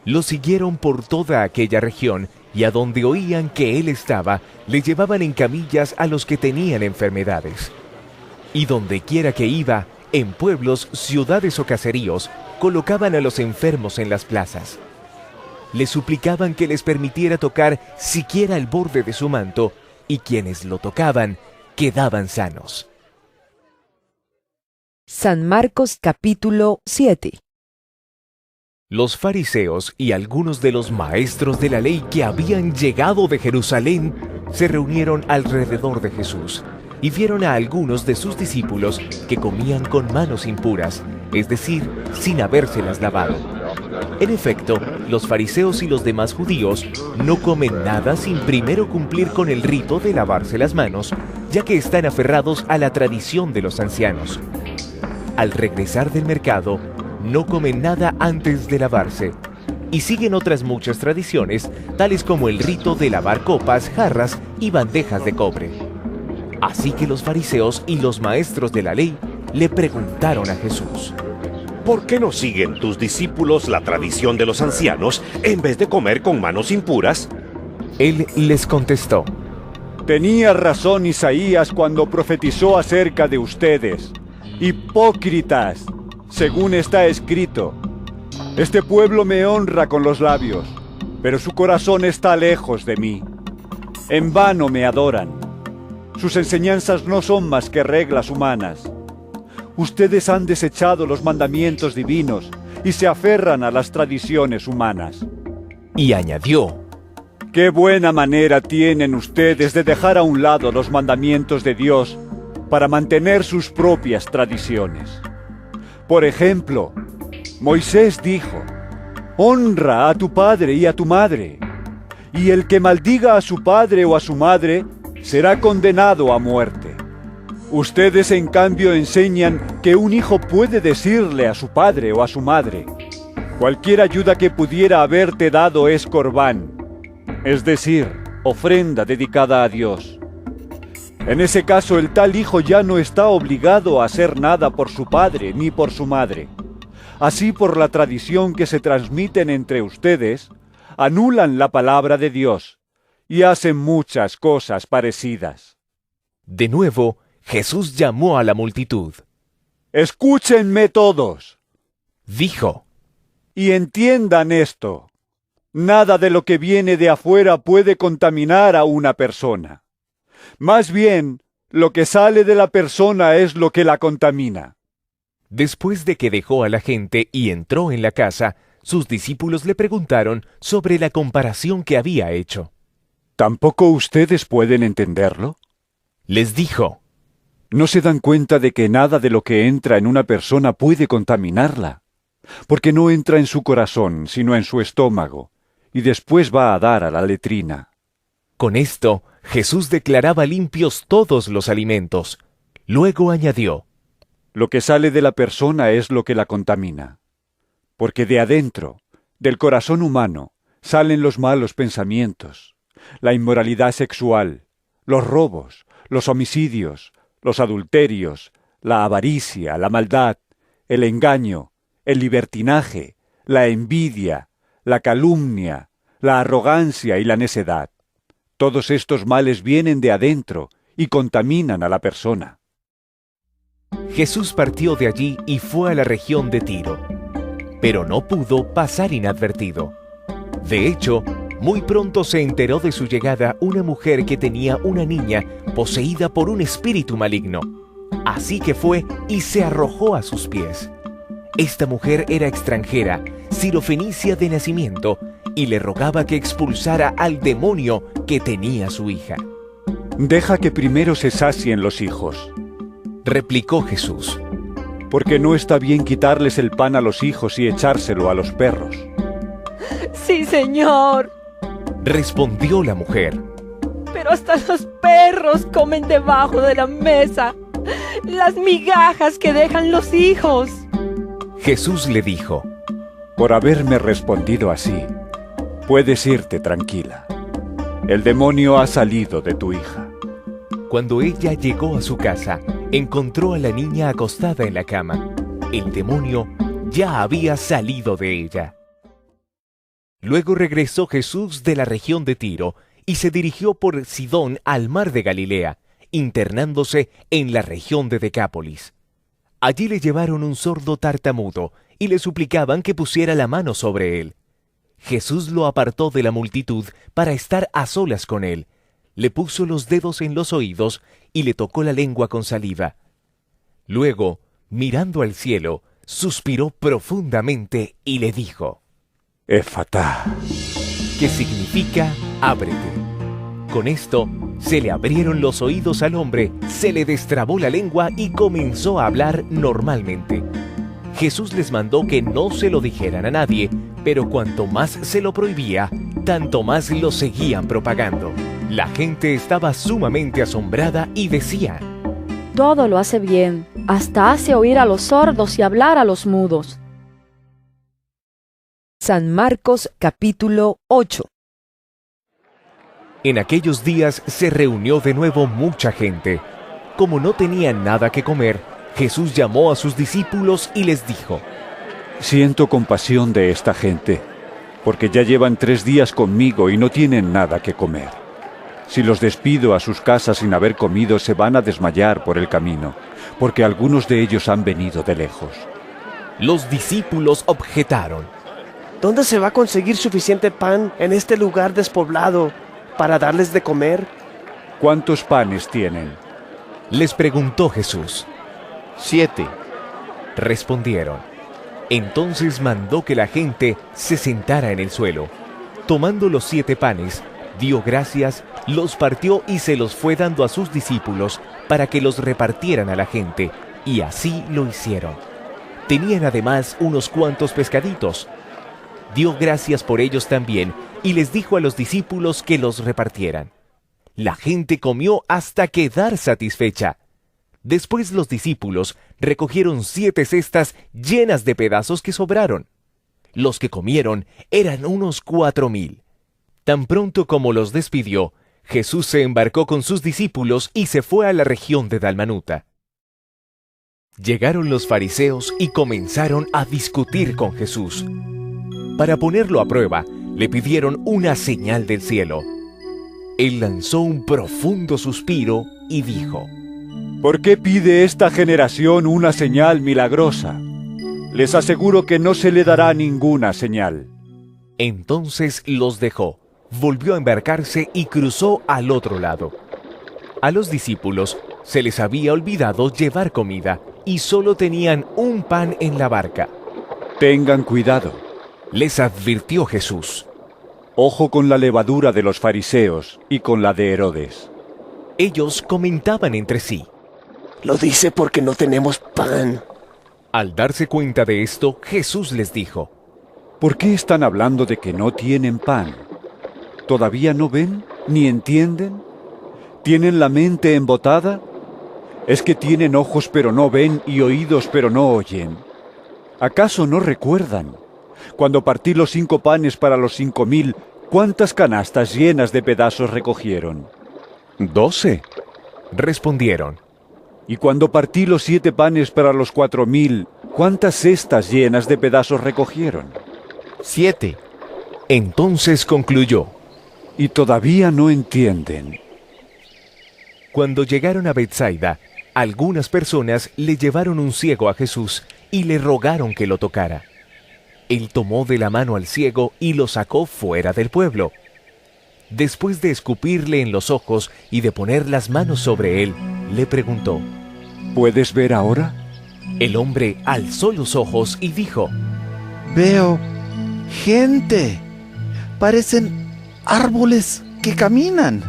Lo siguieron por toda aquella región y a donde oían que él estaba, le llevaban en camillas a los que tenían enfermedades. Y donde quiera que iba, en pueblos, ciudades o caseríos, colocaban a los enfermos en las plazas. Le suplicaban que les permitiera tocar siquiera el borde de su manto, y quienes lo tocaban quedaban sanos. San Marcos capítulo 7. Los fariseos y algunos de los maestros de la ley que habían llegado de Jerusalén se reunieron alrededor de Jesús y vieron a algunos de sus discípulos que comían con manos impuras, es decir, sin habérselas lavado. En efecto, los fariseos y los demás judíos no comen nada sin primero cumplir con el rito de lavarse las manos, ya que están aferrados a la tradición de los ancianos. Al regresar del mercado, no comen nada antes de lavarse, y siguen otras muchas tradiciones, tales como el rito de lavar copas, jarras y bandejas de cobre. Así que los fariseos y los maestros de la ley le preguntaron a Jesús: ¿por qué no siguen tus discípulos la tradición de los ancianos en vez de comer con manos impuras? Él les contestó: tenía razón Isaías cuando profetizó acerca de ustedes. Hipócritas, según está escrito: este pueblo me honra con los labios, pero su corazón está lejos de mí. En vano me adoran. Sus enseñanzas no son más que reglas humanas. Ustedes han desechado los mandamientos divinos y se aferran a las tradiciones humanas. Y añadió: qué buena manera tienen ustedes de dejar a un lado los mandamientos de Dios para mantener sus propias tradiciones. Por ejemplo, Moisés dijo: honra a tu padre y a tu madre, y el que maldiga a su padre o a su madre será condenado a muerte. Ustedes, en cambio, enseñan que un hijo puede decirle a su padre o a su madre: cualquier ayuda que pudiera haberte dado es corbán, es decir, ofrenda dedicada a Dios. En ese caso, el tal hijo ya no está obligado a hacer nada por su padre ni por su madre. Así, por la tradición que se transmiten entre ustedes, anulan la palabra de Dios y hacen muchas cosas parecidas. De nuevo, Jesús llamó a la multitud. Escúchenme todos, dijo, y entiendan esto. Nada de lo que viene de afuera puede contaminar a una persona. Más bien, lo que sale de la persona es lo que la contamina. Después de que dejó a la gente y entró en la casa, sus discípulos le preguntaron sobre la comparación que había hecho. ¿Tampoco ustedes pueden entenderlo? Les dijo, ¿no se dan cuenta de que nada de lo que entra en una persona puede contaminarla? Porque no entra en su corazón, sino en su estómago, y después va a dar a la letrina. Con esto, Jesús declaraba limpios todos los alimentos. Luego añadió, lo que sale de la persona es lo que la contamina. Porque de adentro, del corazón humano, salen los malos pensamientos, la inmoralidad sexual, los robos, los homicidios, los adulterios, la avaricia, la maldad, el engaño, el libertinaje, la envidia, la calumnia, la arrogancia y la necedad. Todos estos males vienen de adentro y contaminan a la persona. Jesús partió de allí y fue a la región de Tiro, pero no pudo pasar inadvertido. De hecho, muy pronto se enteró de su llegada una mujer que tenía una niña poseída por un espíritu maligno. Así que fue y se arrojó a sus pies. Esta mujer era extranjera, sirofenicia de nacimiento, y le rogaba que expulsara al demonio que tenía su hija. Deja que primero se sacien los hijos, replicó Jesús, porque no está bien quitarles el pan a los hijos y echárselo a los perros. Sí, Señor, respondió la mujer. Pero hasta los perros comen debajo de la mesa las migajas que dejan los hijos. Jesús le dijo, por haberme respondido así, puedes irte tranquila. El demonio ha salido de tu hija. Cuando ella llegó a su casa, encontró a la niña acostada en la cama. El demonio ya había salido de ella. Luego regresó Jesús de la región de Tiro y se dirigió por Sidón al mar de Galilea, internándose en la región de Decápolis. Allí le llevaron un sordo tartamudo y le suplicaban que pusiera la mano sobre él. Jesús lo apartó de la multitud para estar a solas con él. Le puso los dedos en los oídos y le tocó la lengua con saliva. Luego, mirando al cielo, suspiró profundamente y le dijo, Efatá, que significa ábrete. Con esto, se le abrieron los oídos al hombre, se le destrabó la lengua y comenzó a hablar normalmente. Jesús les mandó que no se lo dijeran a nadie, pero cuanto más se lo prohibía, tanto más lo seguían propagando. La gente estaba sumamente asombrada y decía, todo lo hace bien, hasta hace oír a los sordos y hablar a los mudos. San Marcos capítulo 8. En aquellos días se reunió de nuevo mucha gente. Como no tenían nada que comer, Jesús llamó a sus discípulos y les dijo, siento compasión de esta gente, porque ya llevan 3 días conmigo y no tienen nada que comer. Si los despido a sus casas sin haber comido, se van a desmayar por el camino, porque algunos de ellos han venido de lejos. Los discípulos objetaron, ¿dónde se va a conseguir suficiente pan en este lugar despoblado para darles de comer? ¿Cuántos panes tienen? Les preguntó Jesús. 7. Respondieron. Entonces mandó que la gente se sentara en el suelo. Tomando los 7 panes, dio gracias, los partió y se los fue dando a sus discípulos para que los repartieran a la gente, y así lo hicieron. Tenían además unos cuantos pescaditos. Dio gracias por ellos también y les dijo a los discípulos que los repartieran. La gente comió hasta quedar satisfecha. Después los discípulos recogieron 7 cestas llenas de pedazos que sobraron. Los que comieron eran unos 4,000. Tan pronto como los despidió, Jesús se embarcó con sus discípulos y se fue a la región de Dalmanuta. Llegaron los fariseos y comenzaron a discutir con Jesús. Para ponerlo a prueba, le pidieron una señal del cielo. Él lanzó un profundo suspiro y dijo: ¿Por qué pide esta generación una señal milagrosa? Les aseguro que no se le dará ninguna señal. Entonces los dejó, volvió a embarcarse y cruzó al otro lado. A los discípulos se les había olvidado llevar comida y solo tenían un pan en la barca. Tengan cuidado, les advirtió Jesús. Ojo con la levadura de los fariseos y con la de Herodes. Ellos comentaban entre sí: lo dice porque no tenemos pan. Al darse cuenta de esto, Jesús les dijo: ¿por qué están hablando de que no tienen pan? ¿Todavía no ven ni entienden? ¿Tienen la mente embotada? ¿Es que tienen ojos pero no ven y oídos pero no oyen? ¿Acaso no recuerdan? Cuando partí los 5 panes para los 5000, ¿cuántas canastas llenas de pedazos recogieron? 12, respondieron. Y cuando partí los 7 panes para los 4000, ¿cuántas cestas llenas de pedazos recogieron? 7. Entonces concluyó: y todavía no entienden. Cuando llegaron a Betsaida, algunas personas le llevaron un ciego a Jesús y le rogaron que lo tocara. Él tomó de la mano al ciego y lo sacó fuera del pueblo. Después de escupirle en los ojos y de poner las manos sobre él, le preguntó: ¿puedes ver ahora? El hombre alzó los ojos y dijo: veo gente. Parecen árboles que caminan.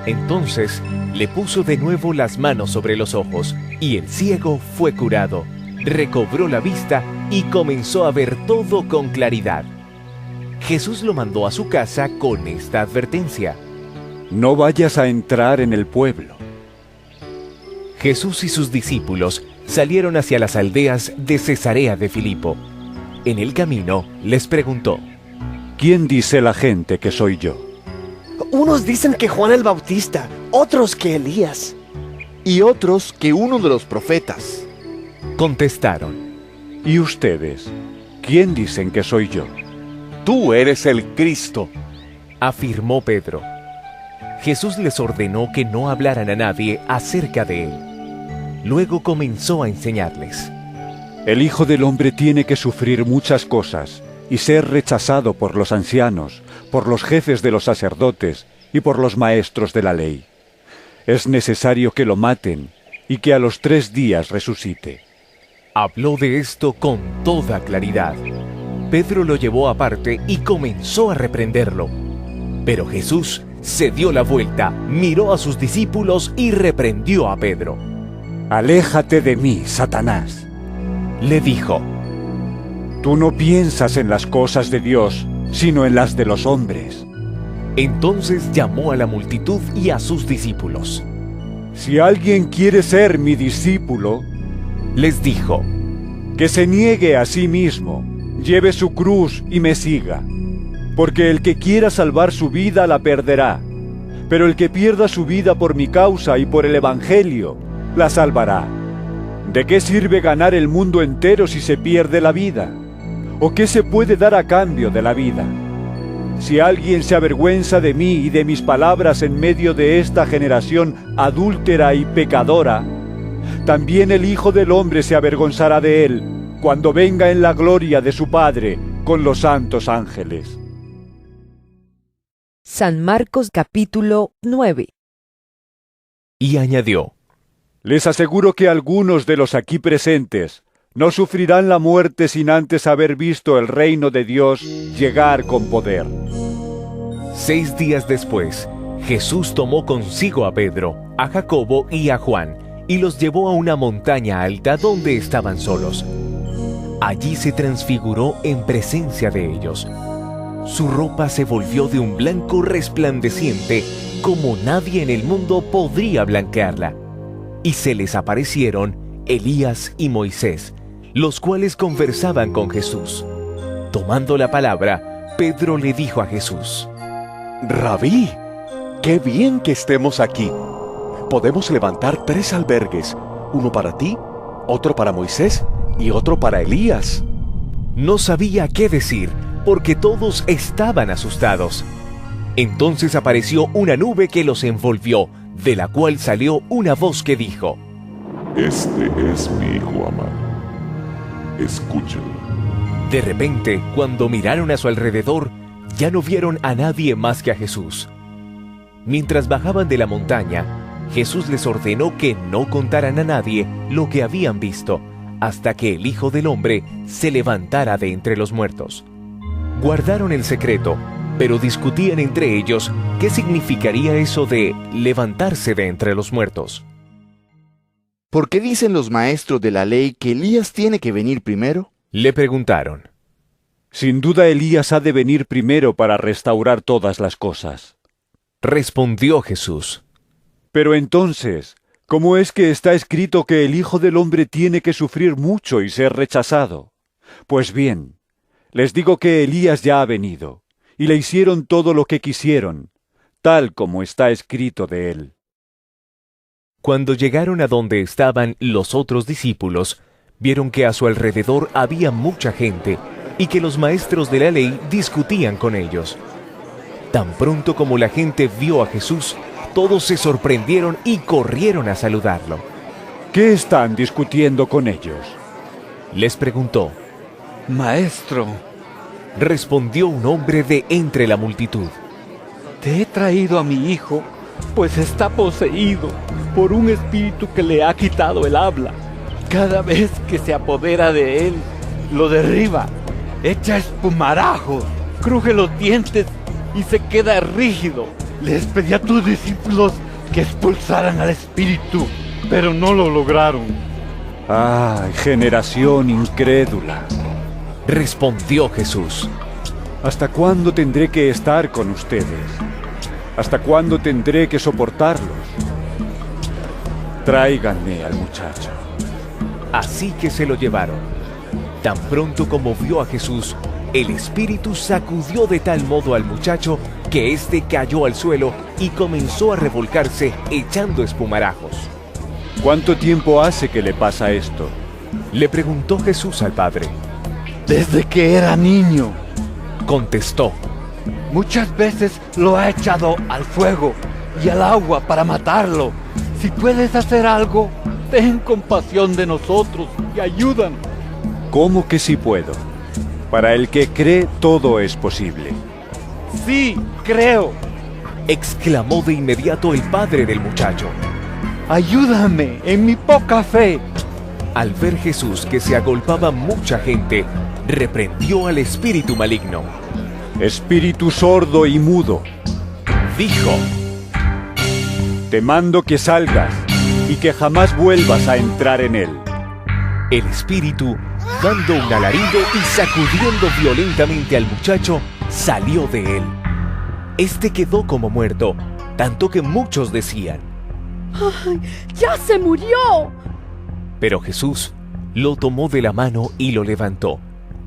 Entonces le puso de nuevo las manos sobre los ojos y el ciego fue curado. Recobró la vista y comenzó a ver todo con claridad. Jesús lo mandó a su casa con esta advertencia: no vayas a entrar en el pueblo. Jesús y sus discípulos salieron hacia las aldeas de Cesarea de Filipo. En el camino les preguntó: ¿quién dice la gente que soy yo? Unos dicen que Juan el Bautista, otros que Elías, y otros que uno de los profetas. Contestaron: ¿y ustedes? ¿Quién dicen que soy yo? Tú eres el Cristo, afirmó Pedro. Jesús les ordenó que no hablaran a nadie acerca de él. Luego comenzó a enseñarles: el Hijo del Hombre tiene que sufrir muchas cosas y ser rechazado por los ancianos, por los jefes de los sacerdotes y por los maestros de la ley. Es necesario que lo maten y que a los 3 días resucite. Habló de esto con toda claridad. Pedro lo llevó aparte y comenzó a reprenderlo. Pero Jesús se dio la vuelta, miró a sus discípulos y reprendió a Pedro. Aléjate de mí, Satanás, le dijo. Tú no piensas en las cosas de Dios, sino en las de los hombres. Entonces llamó a la multitud y a sus discípulos. Si alguien quiere ser mi discípulo, les dijo, que se niegue a sí mismo, lleve su cruz y me siga. Porque el que quiera salvar su vida la perderá, pero el que pierda su vida por mi causa y por el Evangelio, la salvará. ¿De qué sirve ganar el mundo entero si se pierde la vida? ¿O qué se puede dar a cambio de la vida? Si alguien se avergüenza de mí y de mis palabras en medio de esta generación adúltera y pecadora, también el Hijo del Hombre se avergonzará de él cuando venga en la gloria de su Padre con los santos ángeles. San Marcos capítulo 9. Y añadió: Les aseguro que algunos de los aquí presentes no sufrirán la muerte sin antes haber visto el reino de Dios llegar con poder. 6 días después, Jesús tomó consigo a Pedro, a Jacobo y a Juan, y los llevó a una montaña alta donde estaban solos. Allí se transfiguró en presencia de ellos. Su ropa se volvió de un blanco resplandeciente, como nadie en el mundo podría blanquearla. Y se les aparecieron Elías y Moisés, los cuales conversaban con Jesús. Tomando la palabra, Pedro le dijo a Jesús: Rabí, ¡Qué bien que estemos aquí! Podemos levantar 3 albergues, uno para ti, otro para Moisés y otro para Elías. No sabía qué decir, porque todos estaban asustados. Entonces apareció una nube que los envolvió, de la cual salió una voz que dijo: Este es mi hijo amado. Escúchenlo. De repente, cuando miraron a su alrededor, ya no vieron a nadie más que a Jesús. Mientras bajaban de la montaña, Jesús les ordenó que no contaran a nadie lo que habían visto, hasta que el Hijo del Hombre se levantara de entre los muertos. Guardaron el secreto, pero discutían entre ellos qué significaría eso de levantarse de entre los muertos. ¿Por qué dicen los maestros de la ley que Elías tiene que venir primero? Le preguntaron. Sin duda Elías ha de venir primero para restaurar todas las cosas. Respondió Jesús. Pero entonces, ¿cómo es que está escrito que el Hijo del Hombre tiene que sufrir mucho y ser rechazado? Pues bien, les digo que Elías ya ha venido, y le hicieron todo lo que quisieron, tal como está escrito de él. Cuando llegaron a donde estaban los otros discípulos, vieron que a su alrededor había mucha gente y que los maestros de la ley discutían con ellos. Tan pronto como la gente vio a Jesús, todos se sorprendieron y corrieron a saludarlo. ¿Qué están discutiendo con ellos?, les preguntó. Maestro, respondió un hombre de entre la multitud. Te he traído a mi hijo, pues está poseído por un espíritu que le ha quitado el habla. Cada vez que se apodera de él, lo derriba, echa espumarajos, cruje los dientes y se queda rígido. Les pedí a tus discípulos que expulsaran al espíritu, pero no lo lograron. ¡Ay, generación incrédula!, respondió Jesús. ¿Hasta cuándo tendré que estar con ustedes? ¿Hasta cuándo tendré que soportarlos? Tráiganme al muchacho. Así que se lo llevaron. Tan pronto como vio a Jesús, el espíritu sacudió de tal modo al muchacho que éste cayó al suelo y comenzó a revolcarse echando espumarajos. ¿Cuánto tiempo hace que le pasa esto?, le preguntó Jesús al padre. Desde que era niño, contestó. Muchas veces lo ha echado al fuego y al agua para matarlo. Si puedes hacer algo, ten compasión de nosotros y ayúdanos. ¿Cómo que sí puedo? Para el que cree, todo es posible. Sí, creo, exclamó de inmediato el padre del muchacho. Ayúdame en mi poca fe. Al ver Jesús que se agolpaba mucha gente, reprendió al espíritu maligno. Espíritu sordo y mudo, dijo, te mando que salgas y que jamás vuelvas a entrar en él. El espíritu, dando un alarido y sacudiendo violentamente al muchacho, salió de él. Este quedó como muerto, tanto que muchos decían: ¡Ay, ya se murió! Pero Jesús lo tomó de la mano y lo levantó,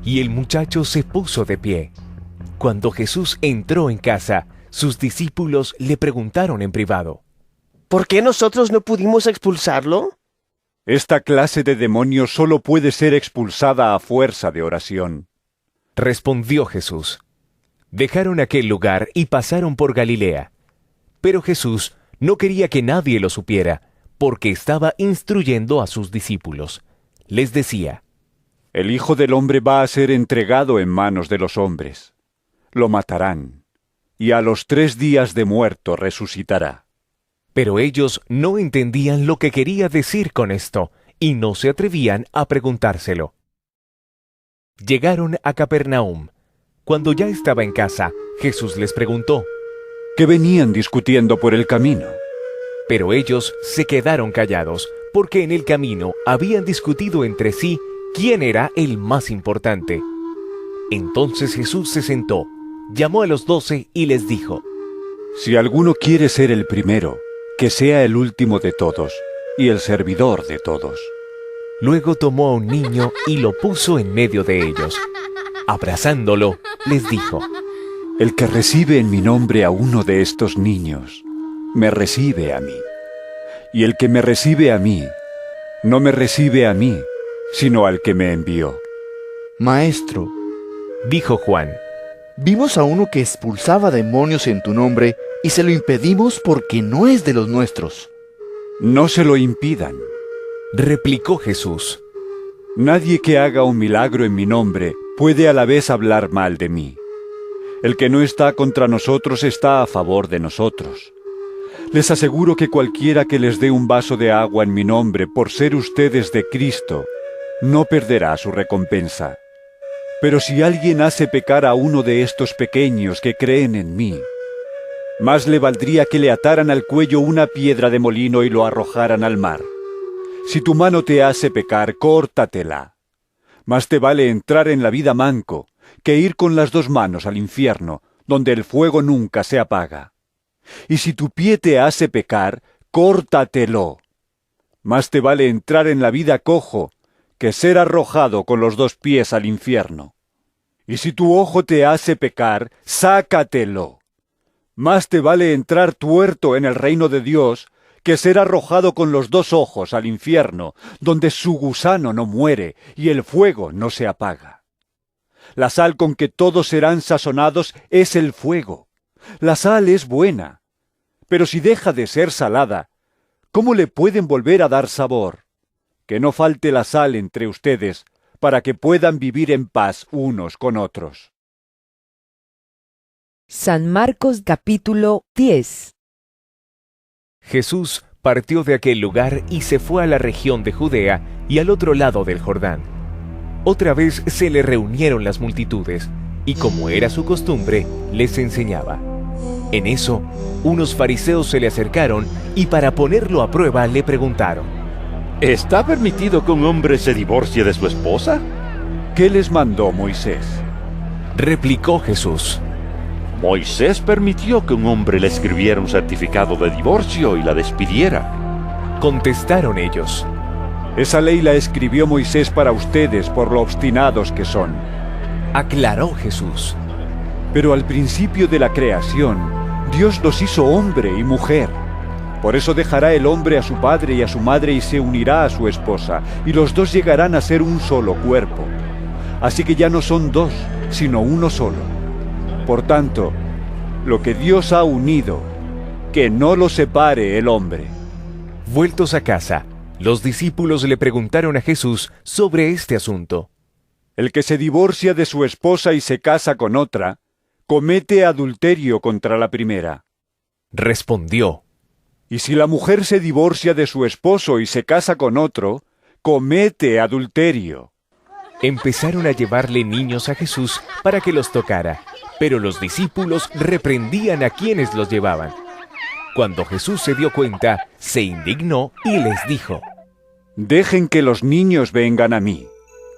y el muchacho se puso de pie. Cuando Jesús entró en casa, sus discípulos le preguntaron en privado: ¿por qué nosotros no pudimos expulsarlo? Esta clase de demonio solo puede ser expulsada a fuerza de oración. Respondió Jesús. Dejaron aquel lugar y pasaron por Galilea. Pero Jesús no quería que nadie lo supiera, porque estaba instruyendo a sus discípulos. Les decía: el Hijo del Hombre va a ser entregado en manos de los hombres. Lo matarán, y a los 3 días de muerto resucitará. Pero ellos no entendían lo que quería decir con esto, y no se atrevían a preguntárselo. Llegaron a Capernaum. Cuando ya estaba en casa, Jesús les preguntó: ¿qué venían discutiendo por el camino? Pero ellos se quedaron callados, porque en el camino habían discutido entre sí quién era el más importante. Entonces Jesús se sentó, llamó a los 12 y les dijo: si alguno quiere ser el primero, que sea el último de todos y el servidor de todos. Luego tomó a un niño y lo puso en medio de ellos. Abrazándolo, les dijo: El que recibe en mi nombre a uno de estos niños, me recibe a mí. Y el que me recibe a mí, no me recibe a mí, sino al que me envió. Maestro, dijo Juan, vimos a uno que expulsaba demonios en tu nombre y se lo impedimos porque no es de los nuestros. No se lo impidan, replicó Jesús. Nadie que haga un milagro en mi nombre puede a la vez hablar mal de mí. El que no está contra nosotros está a favor de nosotros. Les aseguro que cualquiera que les dé un vaso de agua en mi nombre por ser ustedes de Cristo, no perderá su recompensa. Pero si alguien hace pecar a uno de estos pequeños que creen en mí, más le valdría que le ataran al cuello una piedra de molino y lo arrojaran al mar. Si tu mano te hace pecar, córtatela. Más te vale entrar en la vida manco que ir con las dos manos al infierno, donde el fuego nunca se apaga. Y si tu pie te hace pecar, córtatelo. Más te vale entrar en la vida cojo que ser arrojado con los dos pies al infierno. Y si tu ojo te hace pecar, sácatelo. Más te vale entrar tuerto en el reino de Dios que ser arrojado con los dos ojos al infierno, donde su gusano no muere y el fuego no se apaga. La sal con que todos serán sazonados es el fuego. La sal es buena, pero si deja de ser salada, ¿cómo le pueden volver a dar sabor? Que no falte la sal entre ustedes, para que puedan vivir en paz unos con otros. San Marcos capítulo 10. Jesús partió de aquel lugar y se fue a la región de Judea y al otro lado del Jordán. Otra vez se le reunieron las multitudes, y como era su costumbre, les enseñaba. En eso, unos fariseos se le acercaron y para ponerlo a prueba le preguntaron: ¿está permitido que un hombre se divorcie de su esposa? ¿Qué les mandó Moisés? Replicó Jesús: Moisés permitió que un hombre le escribiera un certificado de divorcio y la despidiera. Contestaron ellos: esa ley la escribió Moisés para ustedes por lo obstinados que son. Aclaró Jesús: pero al principio de la creación, Dios los hizo hombre y mujer. Por eso dejará el hombre a su padre y a su madre y se unirá a su esposa, y los dos llegarán a ser un solo cuerpo. Así que ya no son dos, sino uno solo. Por tanto, lo que Dios ha unido, que no lo separe el hombre. Vueltos a casa, los discípulos le preguntaron a Jesús sobre este asunto. El que se divorcia de su esposa y se casa con otra, comete adulterio contra la primera. Respondió: y si la mujer se divorcia de su esposo y se casa con otro, comete adulterio. Empezaron a llevarle niños a Jesús para que los tocara, pero los discípulos reprendían a quienes los llevaban. Cuando Jesús se dio cuenta, se indignó y les dijo: dejen que los niños vengan a mí,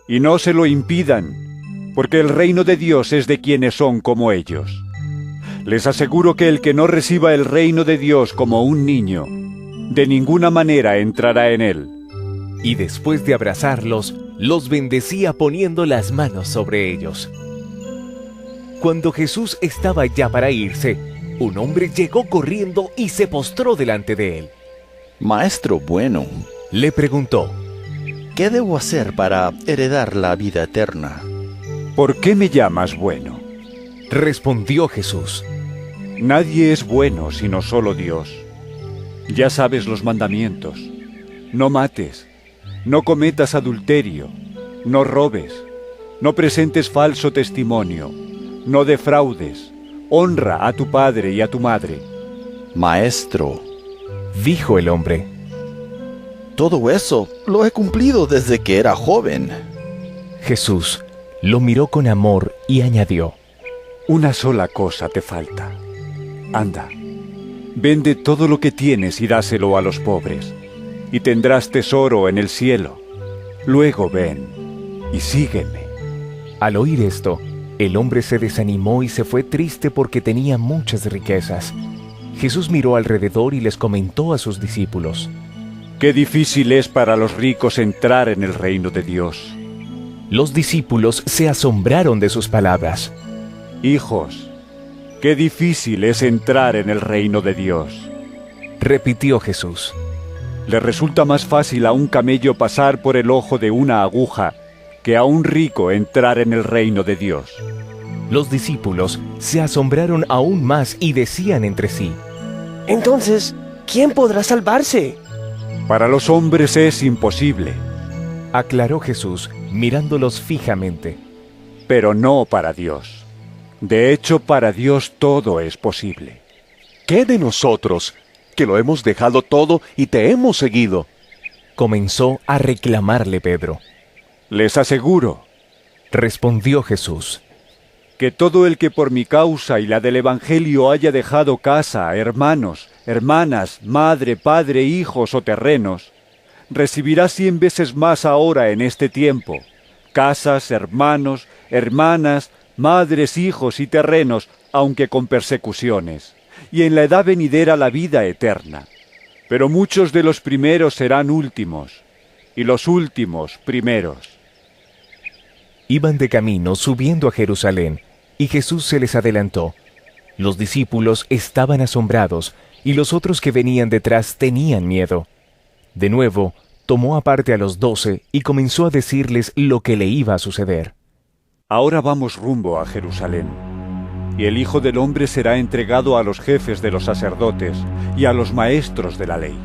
y no se lo impidan, porque el reino de Dios es de quienes son como ellos. Les aseguro que el que no reciba el reino de Dios como un niño, de ninguna manera entrará en él. Y después de abrazarlos, los bendecía poniendo las manos sobre ellos. Cuando Jesús estaba ya para irse, un hombre llegó corriendo y se postró delante de él. Maestro bueno, le preguntó: ¿qué debo hacer para heredar la vida eterna? ¿Por qué me llamas bueno? Respondió Jesús: nadie es bueno sino solo Dios. Ya sabes los mandamientos: no mates, no cometas adulterio, no robes, no presentes falso testimonio, no defraudes, honra a tu padre y a tu madre. Maestro, dijo el hombre, todo eso lo he cumplido desde que era joven. Jesús lo miró con amor y añadió: una sola cosa te falta. Anda, vende todo lo que tienes y dáselo a los pobres, y tendrás tesoro en el cielo. Luego ven y sígueme. Al oír esto, el hombre se desanimó y se fue triste porque tenía muchas riquezas. Jesús miró alrededor y les comentó a sus discípulos: qué difícil es para los ricos entrar en el reino de Dios. Los discípulos se asombraron de sus palabras. Hijos, Qué difícil es entrar en el reino de Dios. Repitió Jesús. Le resulta más fácil a un camello pasar por el ojo de una aguja que a un rico entrar en el reino de Dios. Los discípulos se asombraron aún más y decían entre sí: Entonces, ¿quién podrá salvarse? Para los hombres es imposible, aclaró Jesús, mirándolos fijamente. Pero no para Dios. De hecho, para Dios todo es posible. ¿Qué de nosotros, que lo hemos dejado todo y te hemos seguido? Comenzó a reclamarle Pedro. Les aseguro, respondió Jesús, que todo el que por mi causa y la del Evangelio haya dejado casa, hermanos, hermanas, madre, padre, hijos o terrenos, recibirá 100 veces más ahora en este tiempo, casas, hermanos, hermanas, madres, hijos y terrenos, aunque con persecuciones, y en la edad venidera la vida eterna. Pero muchos de los primeros serán últimos, y los últimos primeros. Iban de camino subiendo a Jerusalén, y Jesús se les adelantó. Los discípulos estaban asombrados, y los otros que venían detrás tenían miedo. De nuevo, tomó aparte a los 12 y comenzó a decirles lo que le iba a suceder. Ahora vamos rumbo a Jerusalén, y el Hijo del Hombre será entregado a los jefes de los sacerdotes y a los maestros de la ley.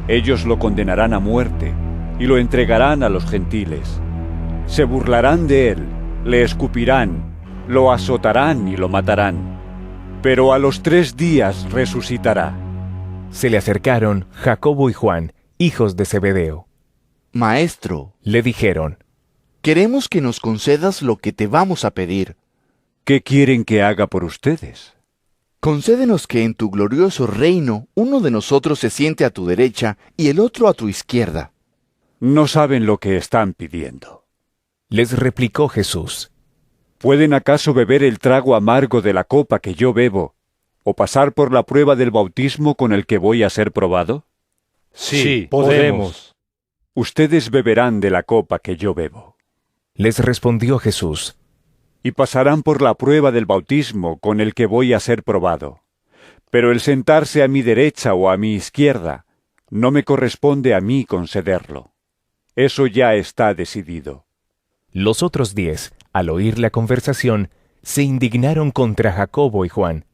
Ellos lo condenarán a muerte y lo entregarán a los gentiles. Se burlarán de él, le escupirán, lo azotarán y lo matarán. Pero a los 3 días resucitará. Se le acercaron Jacobo y Juan, hijos de Zebedeo. Maestro, le dijeron, queremos que nos concedas lo que te vamos a pedir. ¿Qué quieren que haga por ustedes? Concédenos que en tu glorioso reino uno de nosotros se siente a tu derecha y el otro a tu izquierda. No saben lo que están pidiendo. Les replicó Jesús. ¿Pueden acaso beber el trago amargo de la copa que yo bebo, o pasar por la prueba del bautismo con el que voy a ser probado? Sí, podemos. Ustedes beberán de la copa que yo bebo. Les respondió Jesús. Y pasarán por la prueba del bautismo con el que voy a ser probado. Pero el sentarse a mi derecha o a mi izquierda no me corresponde a mí concederlo. Eso ya está decidido. Los otros 10, al oír la conversación, se indignaron contra Jacobo y Juan.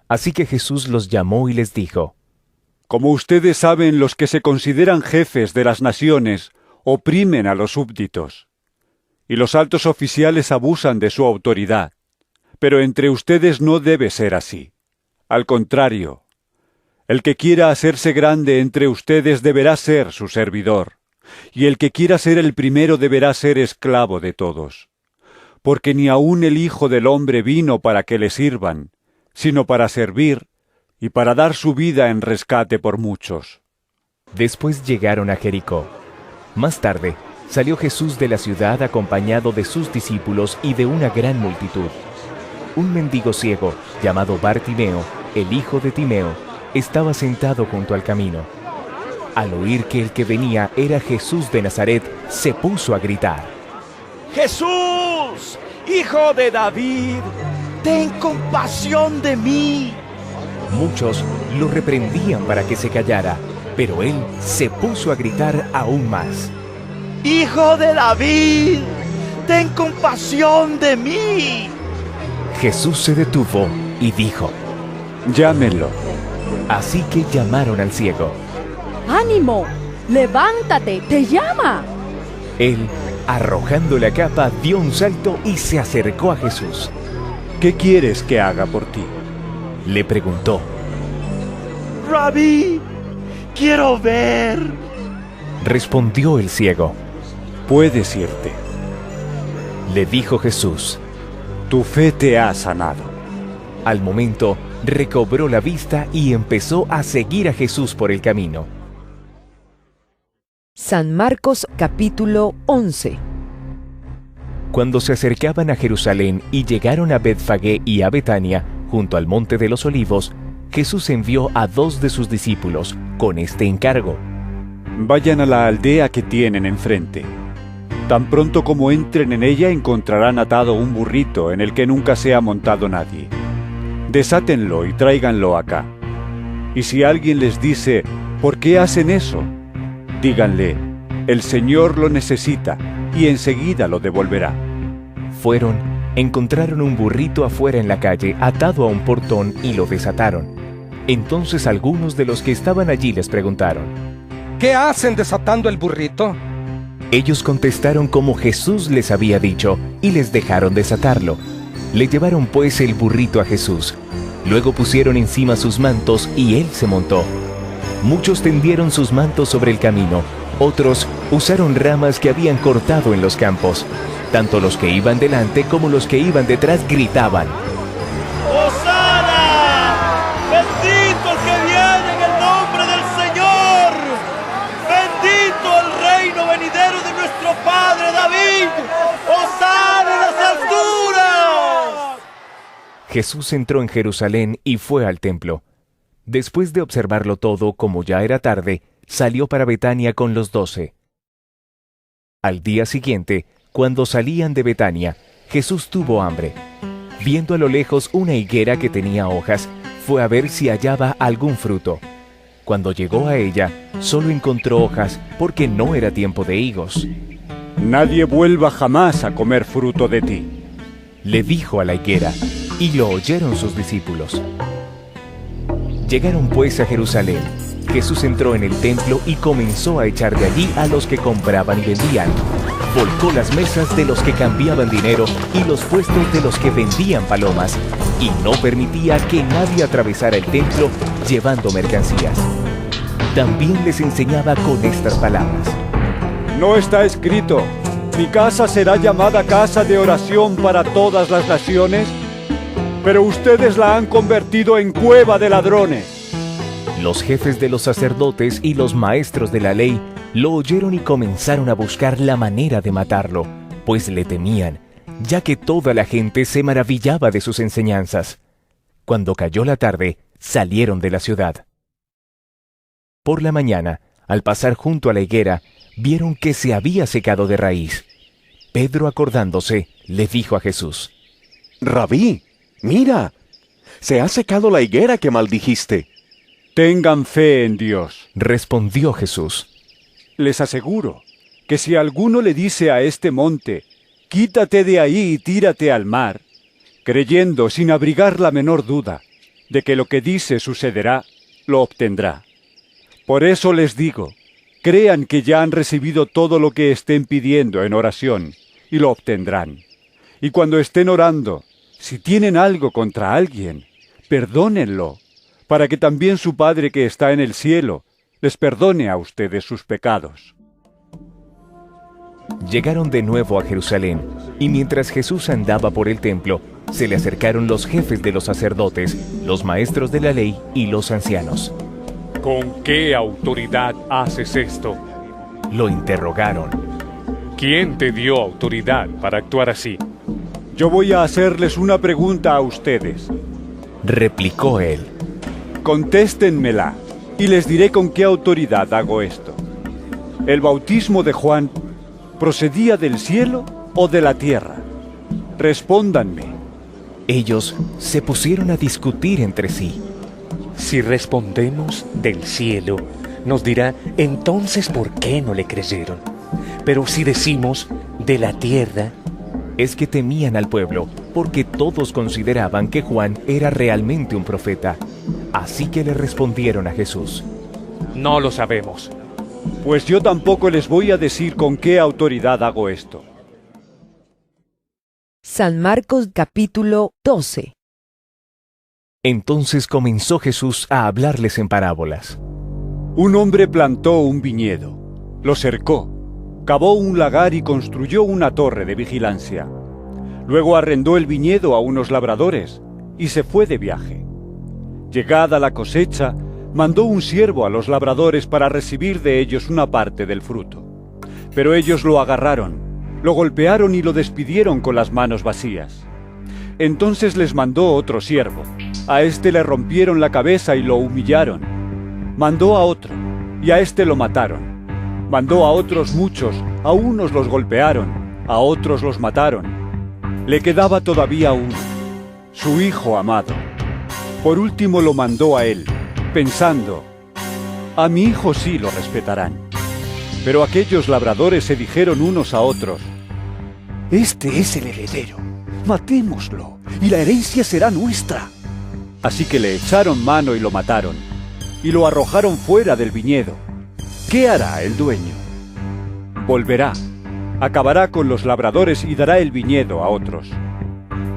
Así que Jesús los llamó y les dijo: Como ustedes saben, los que se consideran jefes de las naciones oprimen a los súbditos, y los altos oficiales abusan de su autoridad. Pero entre ustedes no debe ser así. Al contrario, el que quiera hacerse grande entre ustedes deberá ser su servidor, y el que quiera ser el primero deberá ser esclavo de todos. Porque ni aun el Hijo del Hombre vino para que le sirvan, sino para servir y para dar su vida en rescate por muchos. Después llegaron a Jericó. Más tarde, salió Jesús de la ciudad acompañado de sus discípulos y de una gran multitud. Un mendigo ciego, llamado Bartimeo, el hijo de Timeo, estaba sentado junto al camino. Al oír que el que venía era Jesús de Nazaret, se puso a gritar: ¡Jesús, hijo de David, ten compasión de mí! Muchos lo reprendían para que se callara, pero él se puso a gritar aún más: ¡Hijo de David, ten compasión de mí! Jesús se detuvo y dijo: Llámenlo. Así que llamaron al ciego. ¡Ánimo! ¡Levántate! ¡Te llama! Él, arrojando la capa, dio un salto y se acercó a Jesús. ¿Qué quieres que haga por ti?, le preguntó. Rabí, quiero ver. Respondió el ciego. Puedes irte, le dijo Jesús. Tu fe te ha sanado. Al momento, recobró la vista y empezó a seguir a Jesús por el camino. San Marcos capítulo 11. Cuando se acercaban a Jerusalén y llegaron a Betfagé y a Betania, junto al monte de los Olivos, Jesús envió a 2 de sus discípulos con este encargo: Vayan a la aldea que tienen enfrente. Tan pronto como entren en ella encontrarán atado un burrito en el que nunca se ha montado nadie. Desátenlo y tráiganlo acá. Y si alguien les dice, ¿por qué hacen eso?, díganle, el Señor lo necesita y enseguida lo devolverá. Fueron, encontraron un burrito afuera en la calle atado a un portón y lo desataron. Entonces algunos de los que estaban allí les preguntaron, ¿qué hacen desatando el burrito? Ellos contestaron como Jesús les había dicho y les dejaron desatarlo. Le llevaron pues el burrito a Jesús. Luego pusieron encima sus mantos y él se montó. Muchos tendieron sus mantos sobre el camino, otros usaron ramas que habían cortado en los campos. Tanto los que iban delante como los que iban detrás gritaban, ¡Hosana! ¡Bendito el que viene en el nombre del Señor! ¡Bendito el reino venidero de nuestro Padre David! ¡Hosana en las alturas! Jesús entró en Jerusalén y fue al templo. Después de observarlo todo, como ya era tarde, salió para Betania con los 12. Al día siguiente, cuando salían de Betania, Jesús tuvo hambre. Viendo a lo lejos una higuera que tenía hojas, fue a ver si hallaba algún fruto. Cuando llegó a ella, solo encontró hojas porque no era tiempo de higos. Nadie vuelva jamás a comer fruto de ti, le dijo a la higuera, y lo oyeron sus discípulos. Llegaron pues a Jerusalén. Jesús entró en el templo y comenzó a echar de allí a los que compraban y vendían. Volcó las mesas de los que cambiaban dinero y los puestos de los que vendían palomas, y no permitía que nadie atravesara el templo llevando mercancías. También les enseñaba con estas palabras: ¿no está escrito, mi casa será llamada casa de oración para todas las naciones? Pero ustedes la han convertido en cueva de ladrones. Los jefes de los sacerdotes y los maestros de la ley lo oyeron y comenzaron a buscar la manera de matarlo, pues le temían, ya que toda la gente se maravillaba de sus enseñanzas. Cuando cayó la tarde, salieron de la ciudad. Por la mañana, al pasar junto a la higuera, vieron que se había secado de raíz. Pedro, acordándose, le dijo a Jesús: Rabí, mira, se ha secado la higuera que maldijiste. Tengan fe en Dios, respondió Jesús. Les aseguro que si alguno le dice a este monte, quítate de ahí y tírate al mar, creyendo sin abrigar la menor duda de que lo que dice sucederá, lo obtendrá. Por eso les digo, crean que ya han recibido todo lo que estén pidiendo en oración, y lo obtendrán. Y cuando estén orando, si tienen algo contra alguien, perdónenlo, para que también su Padre que está en el cielo les perdone a ustedes sus pecados. Llegaron de nuevo a Jerusalén, y mientras Jesús andaba por el templo, se le acercaron los jefes de los sacerdotes, los maestros de la ley y los ancianos. ¿Con qué autoridad haces esto?, lo interrogaron. ¿Quién te dio autoridad para actuar así? Yo voy a hacerles una pregunta a ustedes, replicó él. Contéstenmela, y les diré con qué autoridad hago esto. ¿El bautismo de Juan procedía del cielo o de la tierra? Respóndanme. Ellos se pusieron a discutir entre sí. Si respondemos del cielo, nos dirá, entonces ¿por qué no le creyeron? Pero si decimos de la tierra... Es que temían al pueblo, porque todos consideraban que Juan era realmente un profeta. Así que le respondieron a Jesús: No lo sabemos. Pues yo tampoco les voy a decir con qué autoridad hago esto. San Marcos capítulo 12. Entonces comenzó Jesús a hablarles en parábolas. Un hombre plantó un viñedo, lo cercó, cavó un lagar y construyó una torre de vigilancia. Luego arrendó el viñedo a unos labradores y se fue de viaje. Llegada la cosecha, mandó un siervo a los labradores para recibir de ellos una parte del fruto. Pero ellos lo agarraron, lo golpearon y lo despidieron con las manos vacías. Entonces les mandó otro siervo. A este le rompieron la cabeza y lo humillaron. Mandó a otro, y a este lo mataron. Mandó a otros muchos, a unos los golpearon, a otros los mataron. Le quedaba todavía uno, su hijo amado. Por último lo mandó a él, pensando, a mi hijo sí lo respetarán. Pero aquellos labradores se dijeron unos a otros, este es el heredero, matémoslo, y la herencia será nuestra. Así que le echaron mano y lo mataron, y lo arrojaron fuera del viñedo. ¿Qué hará el dueño? Volverá, acabará con los labradores y dará el viñedo a otros.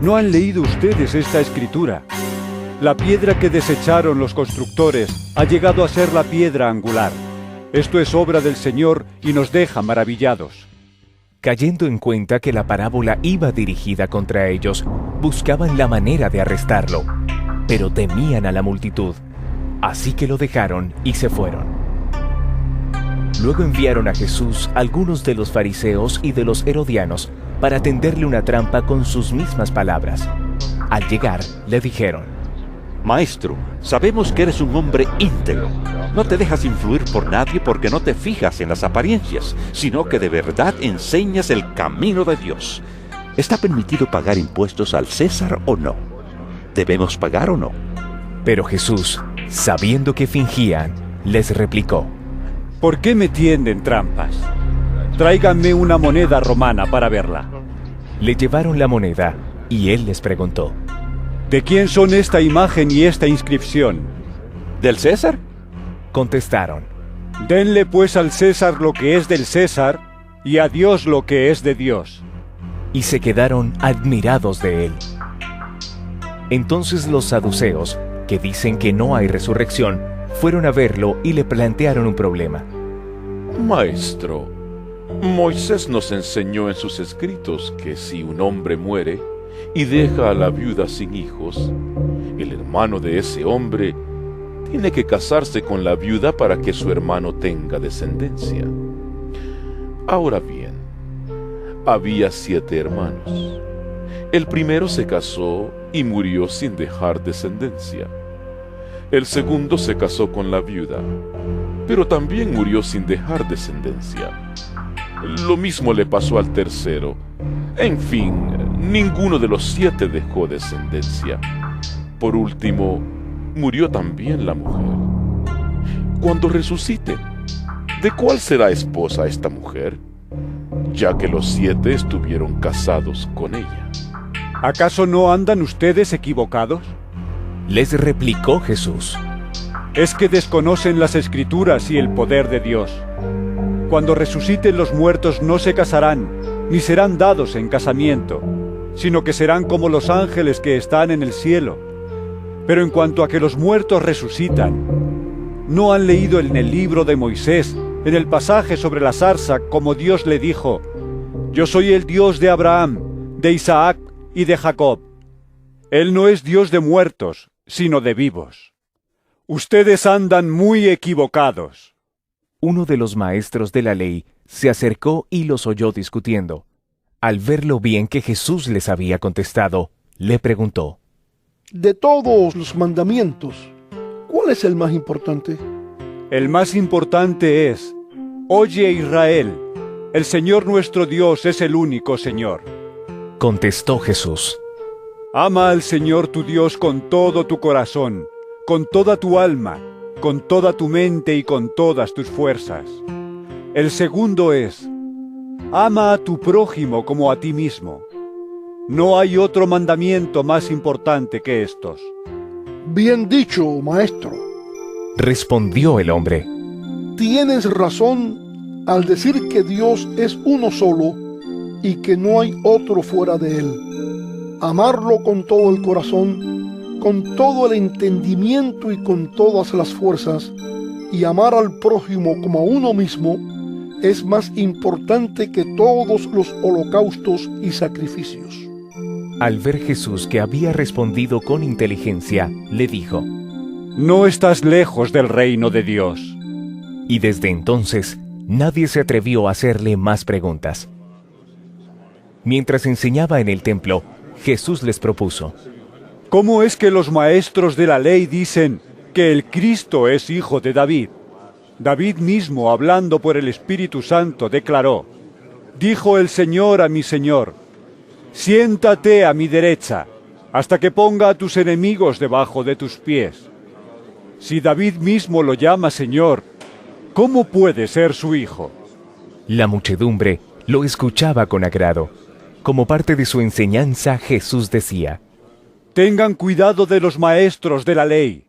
¿No han leído ustedes esta escritura? La piedra que desecharon los constructores ha llegado a ser la piedra angular. Esto es obra del Señor y nos deja maravillados. Cayendo en cuenta que la parábola iba dirigida contra ellos, buscaban la manera de arrestarlo, pero temían a la multitud, así que lo dejaron y se fueron. Luego enviaron a Jesús algunos de los fariseos y de los herodianos para tenderle una trampa con sus mismas palabras. Al llegar, le dijeron, Maestro, sabemos que eres un hombre íntegro. No te dejas influir por nadie porque no te fijas en las apariencias, sino que de verdad enseñas el camino de Dios. ¿Está permitido pagar impuestos al César o no? ¿Debemos pagar o no? Pero Jesús, sabiendo que fingían, les replicó, ¿por qué me tienden trampas? Tráiganme una moneda romana para verla. Le llevaron la moneda y él les preguntó, ¿de quién son esta imagen y esta inscripción? ¿Del César? Contestaron, denle pues al César lo que es del César y a Dios lo que es de Dios. Y se quedaron admirados de él. Entonces los saduceos, que dicen que no hay resurrección, fueron a verlo y le plantearon un problema. Maestro, Moisés nos enseñó en sus escritos que si un hombre muere y deja a la viuda sin hijos, el hermano de ese hombre tiene que casarse con la viuda para que su hermano tenga descendencia. Ahora bien, había 7 hermanos. El primero se casó y murió sin dejar descendencia. El segundo se casó con la viuda, pero también murió sin dejar descendencia. Lo mismo le pasó al tercero. En fin, ninguno de los 7 dejó descendencia. Por último, murió también la mujer. Cuando resucite, ¿de cuál será esposa esta mujer? Ya que los 7 estuvieron casados con ella. ¿Acaso no andan ustedes equivocados? Les replicó Jesús, es que desconocen las Escrituras y el poder de Dios. Cuando resuciten los muertos no se casarán, ni serán dados en casamiento, sino que serán como los ángeles que están en el cielo. Pero en cuanto a que los muertos resucitan, ¿no han leído en el libro de Moisés, en el pasaje sobre la zarza, como Dios le dijo, yo soy el Dios de Abraham, de Isaac y de Jacob? Él no es Dios de muertos, sino de vivos. Ustedes andan muy equivocados. Uno de los maestros de la ley se acercó y los oyó discutiendo. Al ver lo bien que Jesús les había contestado, le preguntó, de todos los mandamientos, ¿cuál es el más importante? El más importante es, oye Israel, el Señor nuestro Dios es el único Señor. Contestó Jesús, ama al Señor tu Dios con todo tu corazón, con toda tu alma, con toda tu mente y con todas tus fuerzas. El segundo es, ama a tu prójimo como a ti mismo. No hay otro mandamiento más importante que estos. Bien dicho, maestro. Respondió el hombre. Tienes razón al decir que Dios es uno solo y que no hay otro fuera de él. Amarlo con todo el corazón, con todo el entendimiento y con todas las fuerzas, y amar al prójimo como a uno mismo, es más importante que todos los holocaustos y sacrificios. Al ver Jesús que había respondido con inteligencia, le dijo, no estás lejos del reino de Dios. Y desde entonces, nadie se atrevió a hacerle más preguntas. Mientras enseñaba en el templo, Jesús les propuso, ¿cómo es que los maestros de la ley dicen que el Cristo es hijo de David? David mismo, hablando por el Espíritu Santo, declaró, dijo el Señor a mi Señor, siéntate a mi derecha, hasta que ponga a tus enemigos debajo de tus pies. Si David mismo lo llama Señor, ¿cómo puede ser su hijo? La muchedumbre lo escuchaba con agrado. Como parte de su enseñanza, Jesús decía: Tengan cuidado de los maestros de la ley.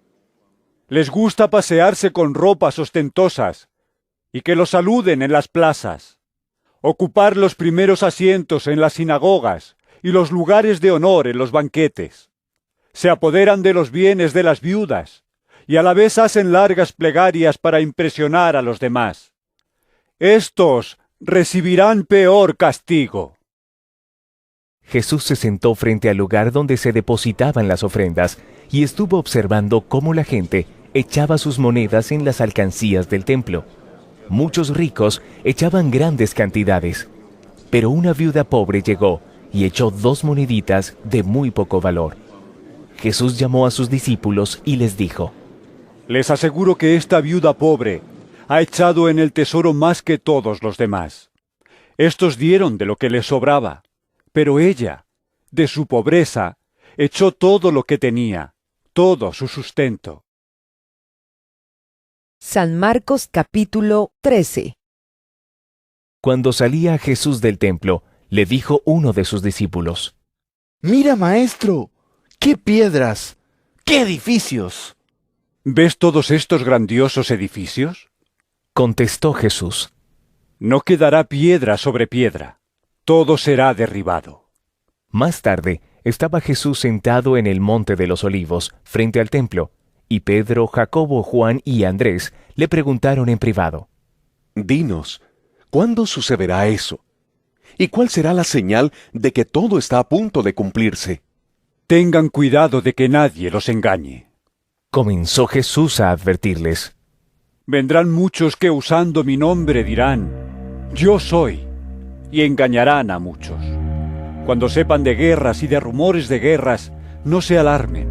Les gusta pasearse con ropas ostentosas y que los saluden en las plazas, ocupar los primeros asientos en las sinagogas y los lugares de honor en los banquetes. Se apoderan de los bienes de las viudas y a la vez hacen largas plegarias para impresionar a los demás. Estos recibirán peor castigo. Jesús se sentó frente al lugar donde se depositaban las ofrendas y estuvo observando cómo la gente echaba sus monedas en las alcancías del templo. Muchos ricos echaban grandes cantidades, pero una viuda pobre llegó y echó 2 moneditas de muy poco valor. Jesús llamó a sus discípulos y les dijo: Les aseguro que esta viuda pobre ha echado en el tesoro más que todos los demás. Estos dieron de lo que les sobraba, pero ella, de su pobreza, echó todo lo que tenía, todo su sustento. San Marcos capítulo 13. Cuando salía Jesús del templo, le dijo uno de sus discípulos: Mira, maestro, qué piedras, qué edificios. ¿Ves todos estos grandiosos edificios? Contestó Jesús: No quedará piedra sobre piedra, todo será derribado. Más tarde, estaba Jesús sentado en el monte de los Olivos, frente al templo, y Pedro, Jacobo, Juan y Andrés le preguntaron en privado: Dinos, ¿cuándo sucederá eso? ¿Y cuál será la señal de que todo está a punto de cumplirse? Tengan cuidado de que nadie los engañe. Comenzó Jesús a advertirles: Vendrán muchos que usando mi nombre dirán: Yo soy, y engañarán a muchos. Cuando sepan de guerras y de rumores de guerras, no se alarmen.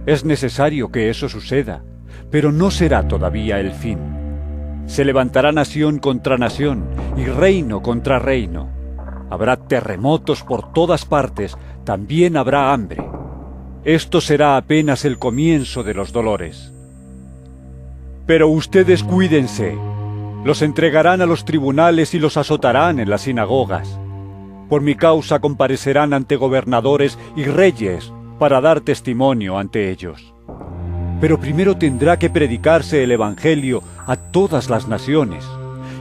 Es necesario que eso suceda, pero no será todavía el fin. Se levantará nación contra nación y reino contra reino. Habrá terremotos por todas partes, también habrá hambre. Esto será apenas el comienzo de los dolores. Pero ustedes cuídense. Los entregarán a los tribunales y los azotarán en las sinagogas. Por mi causa comparecerán ante gobernadores y reyes para dar testimonio ante ellos. Pero primero tendrá que predicarse el Evangelio a todas las naciones,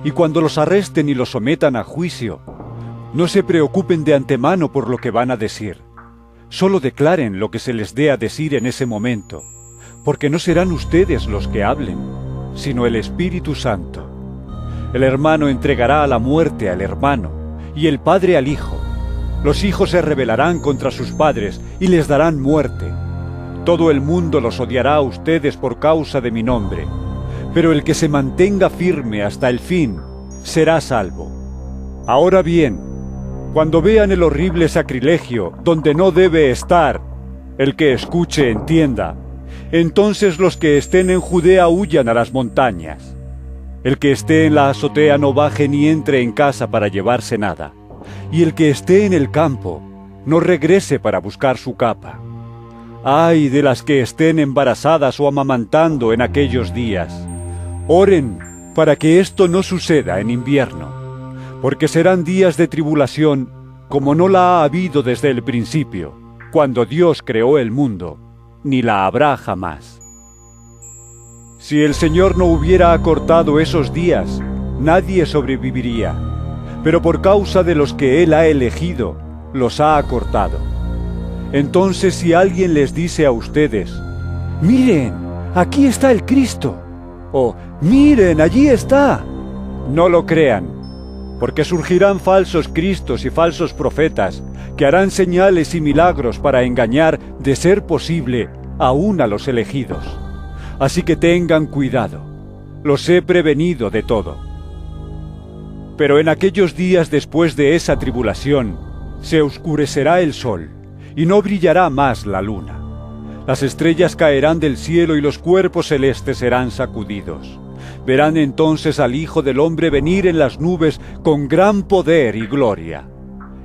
y cuando los arresten y los sometan a juicio, no se preocupen de antemano por lo que van a decir. Solo declaren lo que se les dé a decir en ese momento, porque no serán ustedes los que hablen, sino el Espíritu Santo. El hermano entregará a la muerte al hermano, y el padre al hijo. Los hijos se rebelarán contra sus padres y les darán muerte. Todo el mundo los odiará a ustedes por causa de mi nombre, pero el que se mantenga firme hasta el fin será salvo. Ahora bien, cuando vean el horrible sacrilegio donde no debe estar, el que escuche entienda, entonces los que estén en Judea huyan a las montañas. El que esté en la azotea no baje ni entre en casa para llevarse nada, y el que esté en el campo no regrese para buscar su capa. ¡Ay de las que estén embarazadas o amamantando en aquellos días! Oren para que esto no suceda en invierno, porque serán días de tribulación como no la ha habido desde el principio, cuando Dios creó el mundo, ni la habrá jamás. Si el Señor no hubiera acortado esos días, nadie sobreviviría, pero por causa de los que Él ha elegido, los ha acortado. Entonces si alguien les dice a ustedes: «Miren, aquí está el Cristo», o «Miren, allí está», no lo crean, porque surgirán falsos cristos y falsos profetas que harán señales y milagros para engañar, de ser posible, aún a los elegidos. Así que tengan cuidado, los he prevenido de todo. Pero en aquellos días después de esa tribulación, se oscurecerá el sol, y no brillará más la luna. Las estrellas caerán del cielo y los cuerpos celestes serán sacudidos. Verán entonces al Hijo del Hombre venir en las nubes con gran poder y gloria.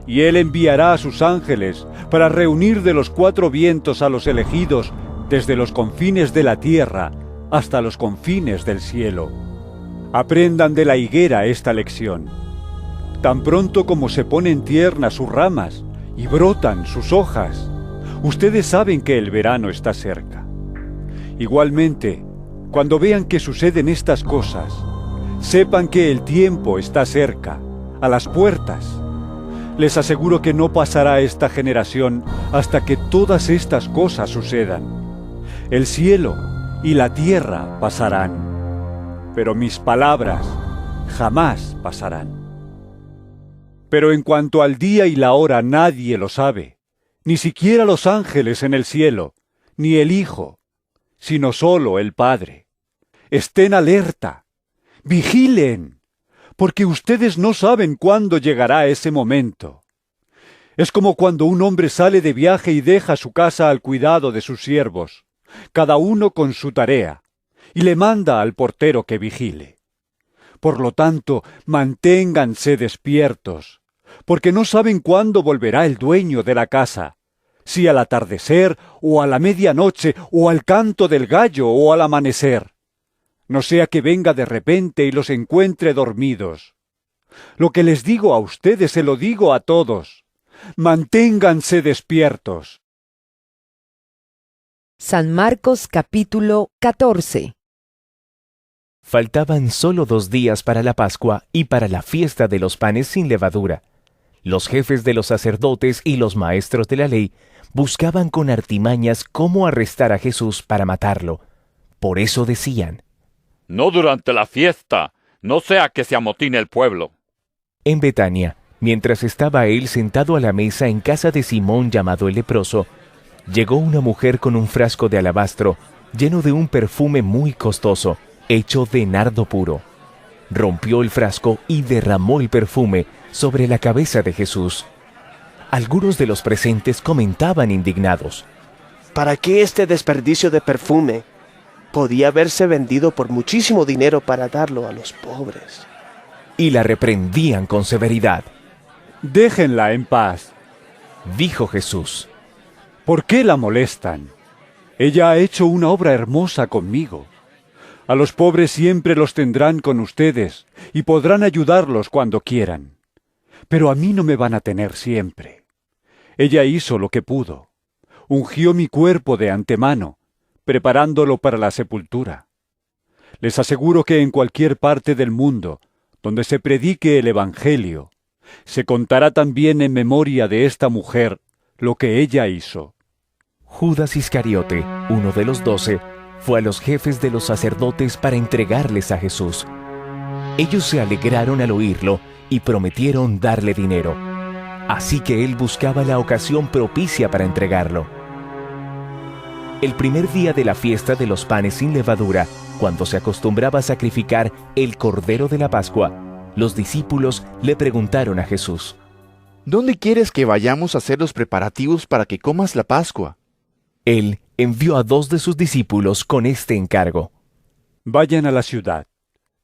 y Él enviará a sus ángeles para reunir de los 4 vientos a los elegidos desde los confines de la tierra hasta los confines del cielo. Aprendan de la higuera esta lección. Tan pronto como se ponen tiernas sus ramas y brotan sus hojas, ustedes saben que el verano está cerca. Igualmente, cuando vean que suceden estas cosas, sepan que el tiempo está cerca, a las puertas. Les aseguro que no pasará esta generación hasta que todas estas cosas sucedan. El cielo y la tierra pasarán, pero mis palabras jamás pasarán. Pero en cuanto al día y la hora nadie lo sabe, ni siquiera los ángeles en el cielo, ni el Hijo, sino solo el Padre. Estén alerta, vigilen, porque ustedes no saben cuándo llegará ese momento. Es como cuando un hombre sale de viaje y deja su casa al cuidado de sus siervos, cada uno con su tarea, y le manda al portero que vigile. Por lo tanto, manténganse despiertos, porque no saben cuándo volverá el dueño de la casa, si al atardecer, o a la medianoche, o al canto del gallo, o al amanecer. No sea que venga de repente y los encuentre dormidos. Lo que les digo a ustedes se lo digo a todos. Manténganse despiertos. San Marcos capítulo 14. Faltaban solo 2 días para la Pascua y para la fiesta de los panes sin levadura. Los jefes de los sacerdotes y los maestros de la ley buscaban con artimañas cómo arrestar a Jesús para matarlo. Por eso decían: no durante la fiesta, no sea que se amotine el pueblo. En Betania, mientras estaba él sentado a la mesa en casa de Simón llamado el leproso, llegó una mujer con un frasco de alabastro lleno de un perfume muy costoso, hecho de nardo puro. Rompió el frasco y derramó el perfume sobre la cabeza de Jesús. Algunos de los presentes comentaban indignados: ¿para qué este desperdicio de perfume? Podía haberse vendido por muchísimo dinero para darlo a los pobres. Y la reprendían con severidad. Déjenla en paz, dijo Jesús. ¿Por qué la molestan? Ella ha hecho una obra hermosa conmigo. A los pobres siempre los tendrán con ustedes y podrán ayudarlos cuando quieran. Pero a mí no me van a tener siempre. Ella hizo lo que pudo. Ungió mi cuerpo de antemano, preparándolo para la sepultura. Les aseguro que en cualquier parte del mundo donde se predique el Evangelio, se contará también en memoria de esta mujer lo que ella hizo. Judas Iscariote, uno de los 12, fue a los jefes de los sacerdotes para entregarles a Jesús. Ellos se alegraron al oírlo y prometieron darle dinero. Así que él buscaba la ocasión propicia para entregarlo. El primer día de la fiesta de los panes sin levadura, cuando se acostumbraba a sacrificar el cordero de la Pascua, los discípulos le preguntaron a Jesús: ¿dónde quieres que vayamos a hacer los preparativos para que comas la Pascua? Él envió a 2 de sus discípulos con este encargo: vayan a la ciudad,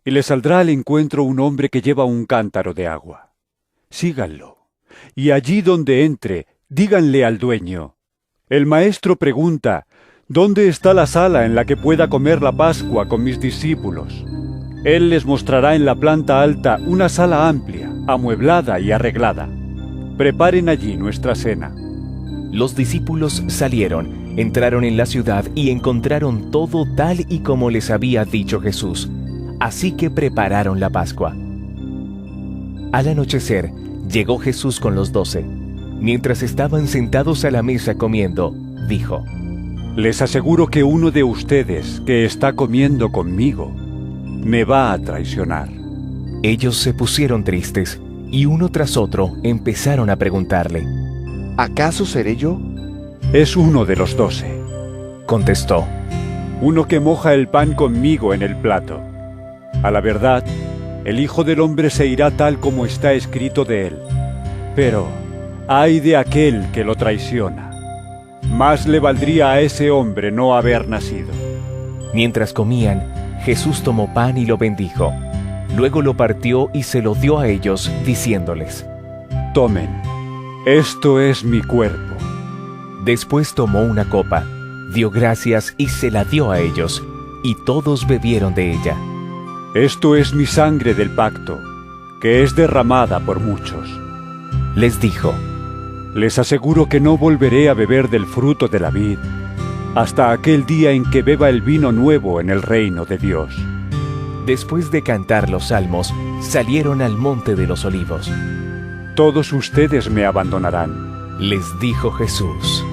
y les saldrá al encuentro un hombre que lleva un cántaro de agua. Síganlo, y allí donde entre, díganle al dueño: el maestro pregunta, ¿dónde está la sala en la que pueda comer la Pascua con mis discípulos? Él les mostrará en la planta alta una sala amplia, amueblada y arreglada. Preparen allí nuestra cena. Los discípulos salieron, entraron en la ciudad y encontraron todo tal y como les había dicho Jesús. Así que prepararon la Pascua. Al anochecer, llegó Jesús con los 12. Mientras estaban sentados a la mesa comiendo, dijo: les aseguro que uno de ustedes que está comiendo conmigo me va a traicionar. Ellos se pusieron tristes y uno tras otro empezaron a preguntarle: ¿acaso seré yo? Es uno de los 12, contestó. Uno que moja el pan conmigo en el plato. A la verdad, el Hijo del Hombre se irá tal como está escrito de él. Pero ay de aquel que lo traiciona. Más le valdría a ese hombre no haber nacido. Mientras comían, Jesús tomó pan y lo bendijo. Luego lo partió y se lo dio a ellos, diciéndoles: tomen, Esto es mi cuerpo. Después tomó una copa, dio gracias y se la dio a ellos, y todos bebieron de ella. Esto es mi sangre del pacto, que es derramada por muchos. Les dijo: les aseguro que no volveré a beber del fruto de la vid, hasta aquel día en que beba el vino nuevo en el reino de Dios. Después de cantar los salmos, salieron al monte de los olivos. Todos ustedes me abandonarán, les dijo Jesús,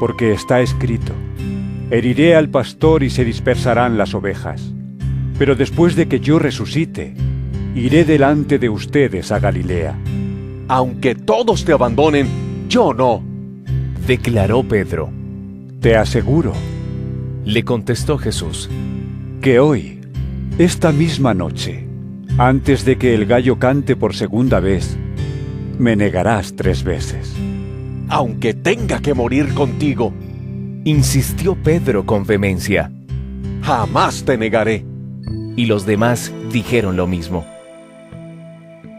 porque está escrito: heriré al pastor y se dispersarán las ovejas. Pero después de que yo resucite, iré delante de ustedes a Galilea. Aunque todos te abandonen, yo no, declaró Pedro. Te aseguro, le contestó Jesús, que hoy, esta misma noche, antes de que el gallo cante por segunda vez, me negarás 3 veces. Aunque tenga que morir contigo, insistió Pedro con vehemencia, jamás te negaré. Y los demás dijeron lo mismo.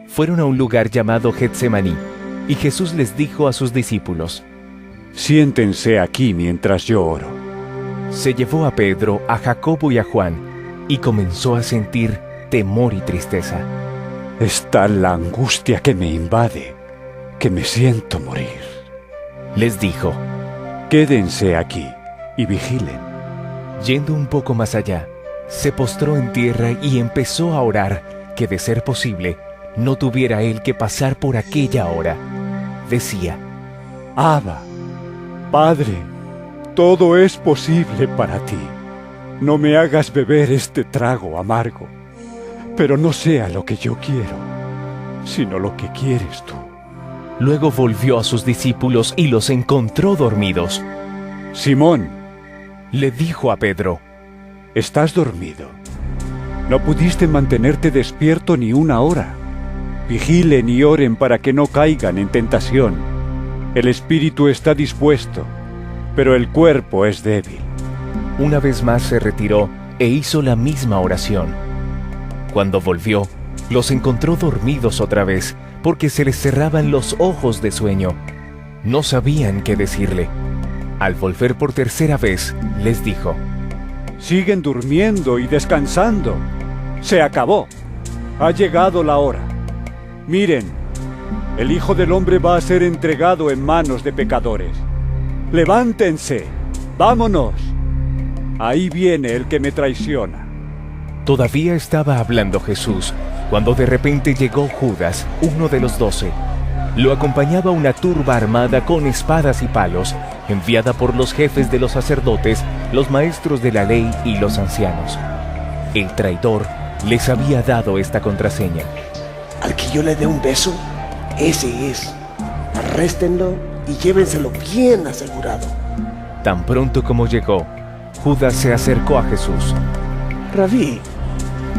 Fueron a un lugar llamado Getsemaní, y Jesús les dijo a sus discípulos: siéntense aquí mientras yo oro. Se llevó a Pedro, a Jacobo y a Juan, y comenzó a sentir temor y tristeza. Es tal la angustia que me invade, que me siento morir. Les dijo: quédense aquí y vigilen. Yendo un poco más allá, se postró en tierra y empezó a orar que, de ser posible, no tuviera él que pasar por aquella hora. Decía: Abba, Padre, todo es posible para ti. No me hagas beber este trago amargo, pero no sea lo que yo quiero, sino lo que quieres tú. Luego volvió a sus discípulos y los encontró dormidos. Simón, le dijo a Pedro: ¿estás dormido? ¿No pudiste mantenerte despierto ni una hora? Vigilen y oren para que no caigan en tentación. El espíritu está dispuesto, pero el cuerpo es débil. Una vez más se retiró e hizo la misma oración. Cuando volvió, los encontró dormidos otra vez, porque se les cerraban los ojos de sueño. No sabían qué decirle. Al volver por tercera vez, les dijo: siguen durmiendo y descansando. Se acabó. Ha llegado la hora. Miren, el Hijo del Hombre va a ser entregado en manos de pecadores. Levántense, vámonos. Ahí viene el que me traiciona. Todavía estaba hablando Jesús, cuando de repente llegó Judas, uno de los 12. Lo acompañaba una turba armada con espadas y palos, enviada por los jefes de los sacerdotes, los maestros de la ley y los ancianos. El traidor les había dado esta contraseña: al que yo le dé un beso, ese es. Arréstenlo y llévenselo bien asegurado. Tan pronto como llegó, Judas se acercó a Jesús. Rabí,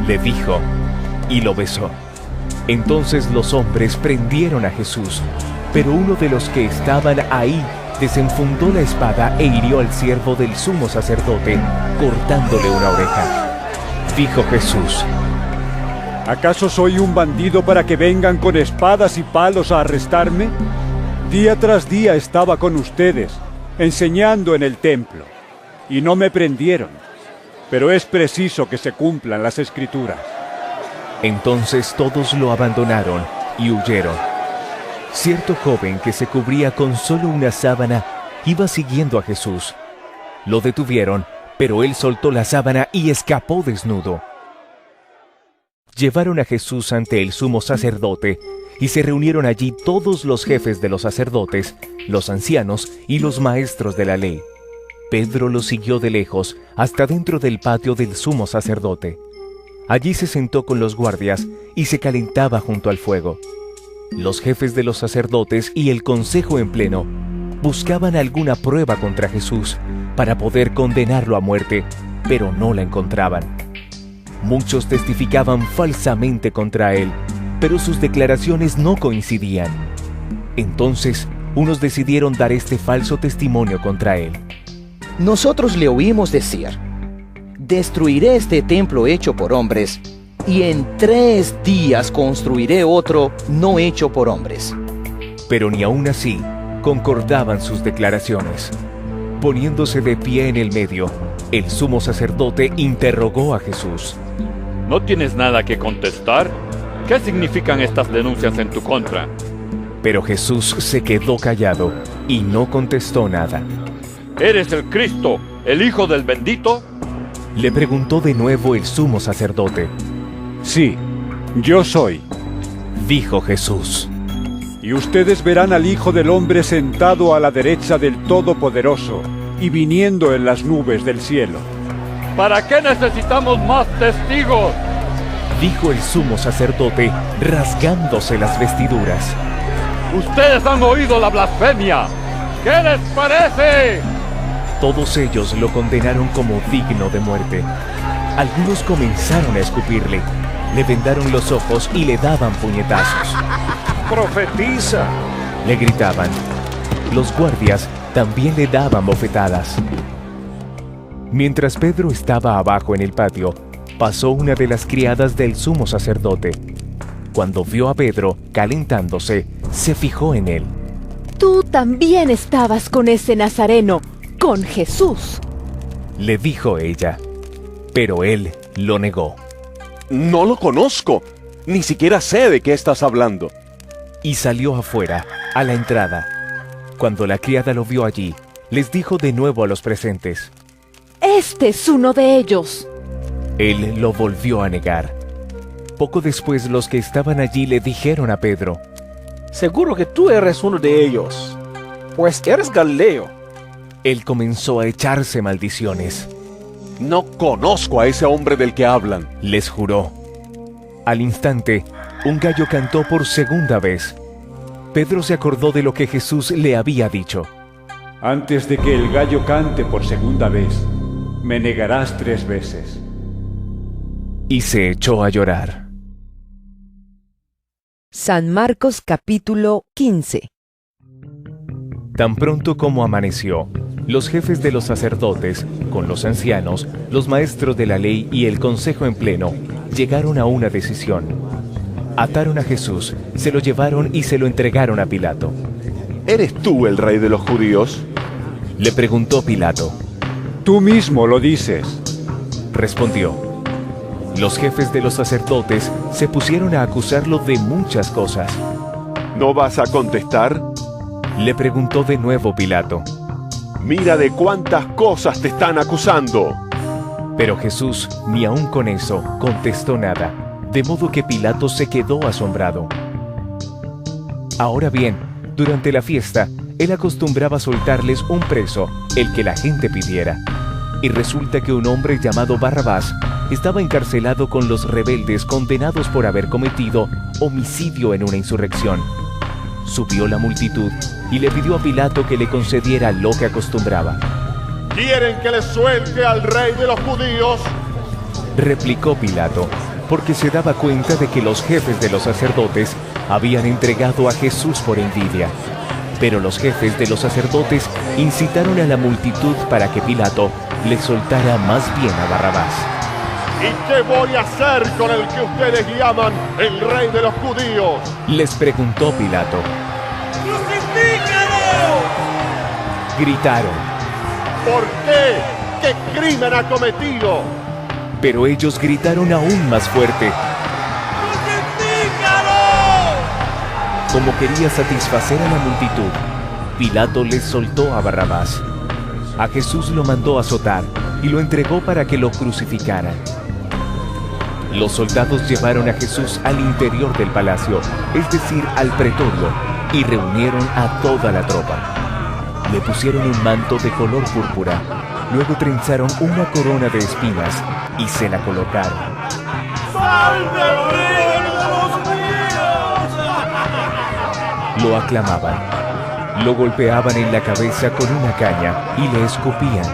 le dijo, y lo besó. Entonces los hombres prendieron a Jesús, pero uno de los que estaban ahí desenfundó la espada e hirió al siervo del sumo sacerdote, cortándole una oreja. Dijo Jesús: ¿acaso soy un bandido para que vengan con espadas y palos a arrestarme? Día tras día estaba con ustedes, enseñando en el templo, y no me prendieron. Pero es preciso que se cumplan las Escrituras. Entonces todos lo abandonaron y huyeron. Cierto joven que se cubría con solo una sábana iba siguiendo a Jesús. Lo detuvieron, pero él soltó la sábana y escapó desnudo. Llevaron a Jesús ante el sumo sacerdote y se reunieron allí todos los jefes de los sacerdotes, los ancianos y los maestros de la ley. Pedro lo siguió de lejos hasta dentro del patio del sumo sacerdote. Allí se sentó con los guardias y se calentaba junto al fuego. Los jefes de los sacerdotes y el consejo en pleno buscaban alguna prueba contra Jesús para poder condenarlo a muerte, pero no la encontraban. Muchos testificaban falsamente contra él, pero sus declaraciones no coincidían. Entonces, unos decidieron dar este falso testimonio contra él. Nosotros le oímos decir: destruiré este templo hecho por hombres, y en 3 días construiré otro no hecho por hombres. Pero ni aún así concordaban sus declaraciones. Poniéndose de pie en el medio, el sumo sacerdote interrogó a Jesús. ¿No tienes nada que contestar? ¿Qué significan estas denuncias en tu contra? Pero Jesús se quedó callado y no contestó nada. ¿Eres el Cristo, el Hijo del Bendito? Le preguntó de nuevo el sumo sacerdote. Sí, yo soy, dijo Jesús. Y ustedes verán al Hijo del Hombre sentado a la derecha del Todopoderoso y viniendo en las nubes del cielo. ¿Para qué necesitamos más testigos?, dijo el sumo sacerdote, rasgándose las vestiduras. ¡Ustedes han oído la blasfemia! ¿Qué les parece? Todos ellos lo condenaron como digno de muerte. Algunos comenzaron a escupirle, le vendaron los ojos y le daban puñetazos. ¡Profetiza!, le gritaban. Los guardias también le daban bofetadas. Mientras Pedro estaba abajo en el patio, pasó una de las criadas del sumo sacerdote. Cuando vio a Pedro calentándose, se fijó en él. Tú también estabas con ese nazareno, con Jesús, le dijo ella, pero él lo negó. No lo conozco, ni siquiera sé de qué estás hablando. Y salió afuera, a la entrada. Cuando la criada lo vio allí, les dijo de nuevo a los presentes: este es uno de ellos. Él lo volvió a negar. Poco después los que estaban allí le dijeron a Pedro: seguro que tú eres uno de ellos, pues eres Galileo. Él comenzó a echarse maldiciones. No conozco a ese hombre del que hablan, les juró. Al instante, un gallo cantó por segunda vez. Pedro se acordó de lo que Jesús le había dicho. Antes de que el gallo cante por segunda vez, me negarás 3 veces. Y se echó a llorar. San Marcos capítulo 15. Tan pronto como amaneció, los jefes de los sacerdotes, con los ancianos, los maestros de la ley y el consejo en pleno, llegaron a una decisión. Ataron a Jesús, se lo llevaron y se lo entregaron a Pilato. ¿Eres tú el rey de los judíos?, le preguntó Pilato. Tú mismo lo dices, respondió. Los jefes de los sacerdotes se pusieron a acusarlo de muchas cosas. ¿No vas a contestar?, le preguntó de nuevo Pilato. Mira de cuántas cosas te están acusando. Pero Jesús, ni aun con eso, contestó nada, de modo que Pilato se quedó asombrado. Ahora bien, durante la fiesta, él acostumbraba soltarles un preso, el que la gente pidiera. Y resulta que un hombre llamado Barrabás estaba encarcelado con los rebeldes condenados por haber cometido homicidio en una insurrección. Subió la multitud y le pidió a Pilato que le concediera lo que acostumbraba. ¿Quieren que les suelte al rey de los judíos?, replicó Pilato, porque se daba cuenta de que los jefes de los sacerdotes habían entregado a Jesús por envidia. Pero los jefes de los sacerdotes incitaron a la multitud para que Pilato le soltara más bien a Barrabás. ¿Y qué voy a hacer con el que ustedes llaman el rey de los judíos?, les preguntó Pilato. ¡Crucifícalo!, gritaron. ¿Por qué? ¿Qué crimen ha cometido? Pero ellos gritaron aún más fuerte. ¡Crucifícalo! Como quería satisfacer a la multitud, Pilato les soltó a Barrabás. A Jesús lo mandó azotar y lo entregó para que lo crucificaran. Los soldados llevaron a Jesús al interior del palacio, es decir, al pretorio, y reunieron a toda la tropa. Le pusieron un manto de color púrpura, luego trenzaron una corona de espinas y se la colocaron. ¡Salve el rey de los judíos! Lo aclamaban, lo golpeaban en la cabeza con una caña y le escupían.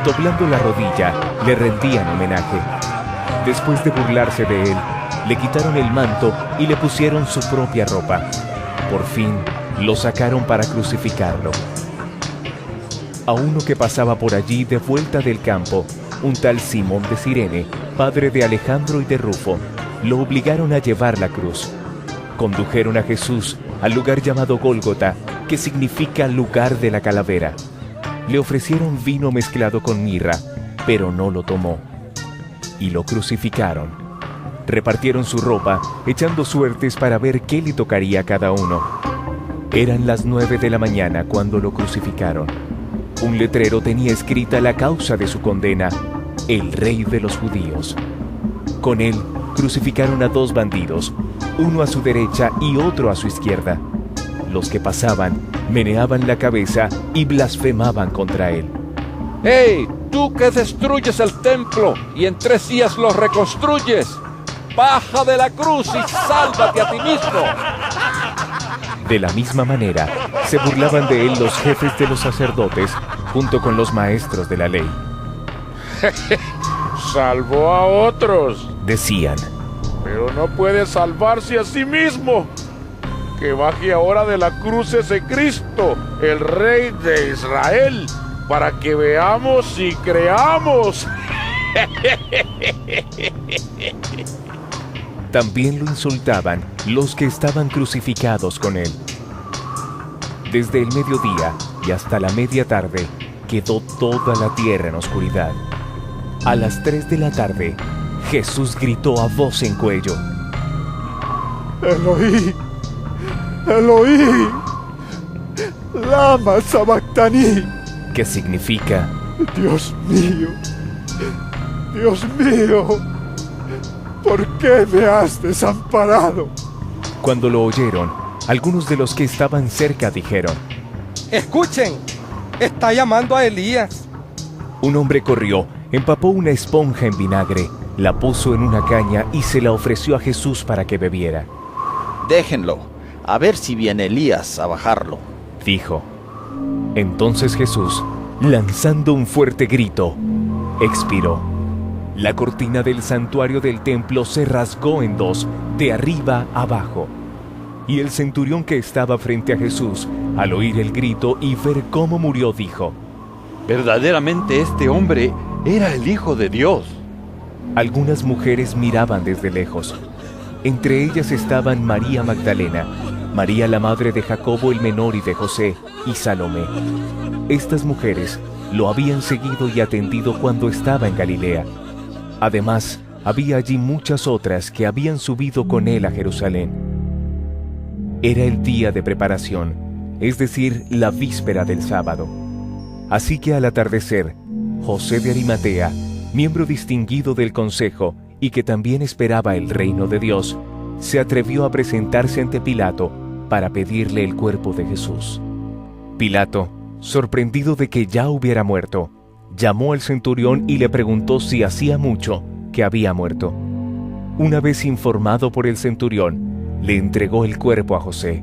Doblando la rodilla, le rendían homenaje. Después de burlarse de él, le quitaron el manto y le pusieron su propia ropa. Por fin, lo sacaron para crucificarlo. A uno que pasaba por allí de vuelta del campo, un tal Simón de Cirene, padre de Alejandro y de Rufo, lo obligaron a llevar la cruz. Condujeron a Jesús al lugar llamado Gólgota, que significa lugar de la calavera. Le ofrecieron vino mezclado con mirra, pero no lo tomó. Y lo crucificaron. Repartieron su ropa, echando suertes para ver qué le tocaría a cada uno. Eran las 9 de la mañana cuando lo crucificaron. Un letrero tenía escrita la causa de su condena: el Rey de los Judíos. Con él crucificaron a 2 bandidos, uno a su derecha y otro a su izquierda. Los que pasaban meneaban la cabeza y blasfemaban contra él. ¡Hey! ¡Tú que destruyes el templo y en 3 días lo reconstruyes! ¡Baja de la cruz y sálvate a ti mismo! De la misma manera, se burlaban de él los jefes de los sacerdotes junto con los maestros de la ley. Salvó a otros, decían, pero no puede salvarse a sí mismo. Que baje ahora de la cruz ese Cristo, el Rey de Israel, para que veamos y creamos. También lo insultaban los que estaban crucificados con él. Desde el mediodía y hasta la media tarde quedó toda la tierra en oscuridad. A las 3 de la tarde, Jesús gritó a voz en cuello: Eloí, Eloí, lama sabactani, que significa: Dios mío, ¿por qué me has desamparado? Cuando lo oyeron, algunos de los que estaban cerca dijeron: Escuchen, está llamando a Elías. Un hombre corrió, empapó una esponja en vinagre, la puso en una caña y se la ofreció a Jesús para que bebiera. Déjenlo, a ver si viene Elías a bajarlo, dijo. Entonces Jesús, lanzando un fuerte grito, expiró. La cortina del santuario del templo se rasgó en 2, de arriba abajo. Y el centurión que estaba frente a Jesús, al oír el grito y ver cómo murió, dijo: verdaderamente este hombre era el Hijo de Dios. Algunas mujeres miraban desde lejos. Entre ellas estaban María Magdalena, María la madre de Jacobo el menor y de José, y Salomé. Estas mujeres lo habían seguido y atendido cuando estaba en Galilea. Además, había allí muchas otras que habían subido con él a Jerusalén. Era el día de preparación, es decir, la víspera del sábado. Así que al atardecer, José de Arimatea, miembro distinguido del consejo y que también esperaba el reino de Dios, se atrevió a presentarse ante Pilato para pedirle el cuerpo de Jesús. Pilato, sorprendido de que ya hubiera muerto, llamó al centurión y le preguntó si hacía mucho que había muerto. Una vez informado por el centurión, le entregó el cuerpo a José.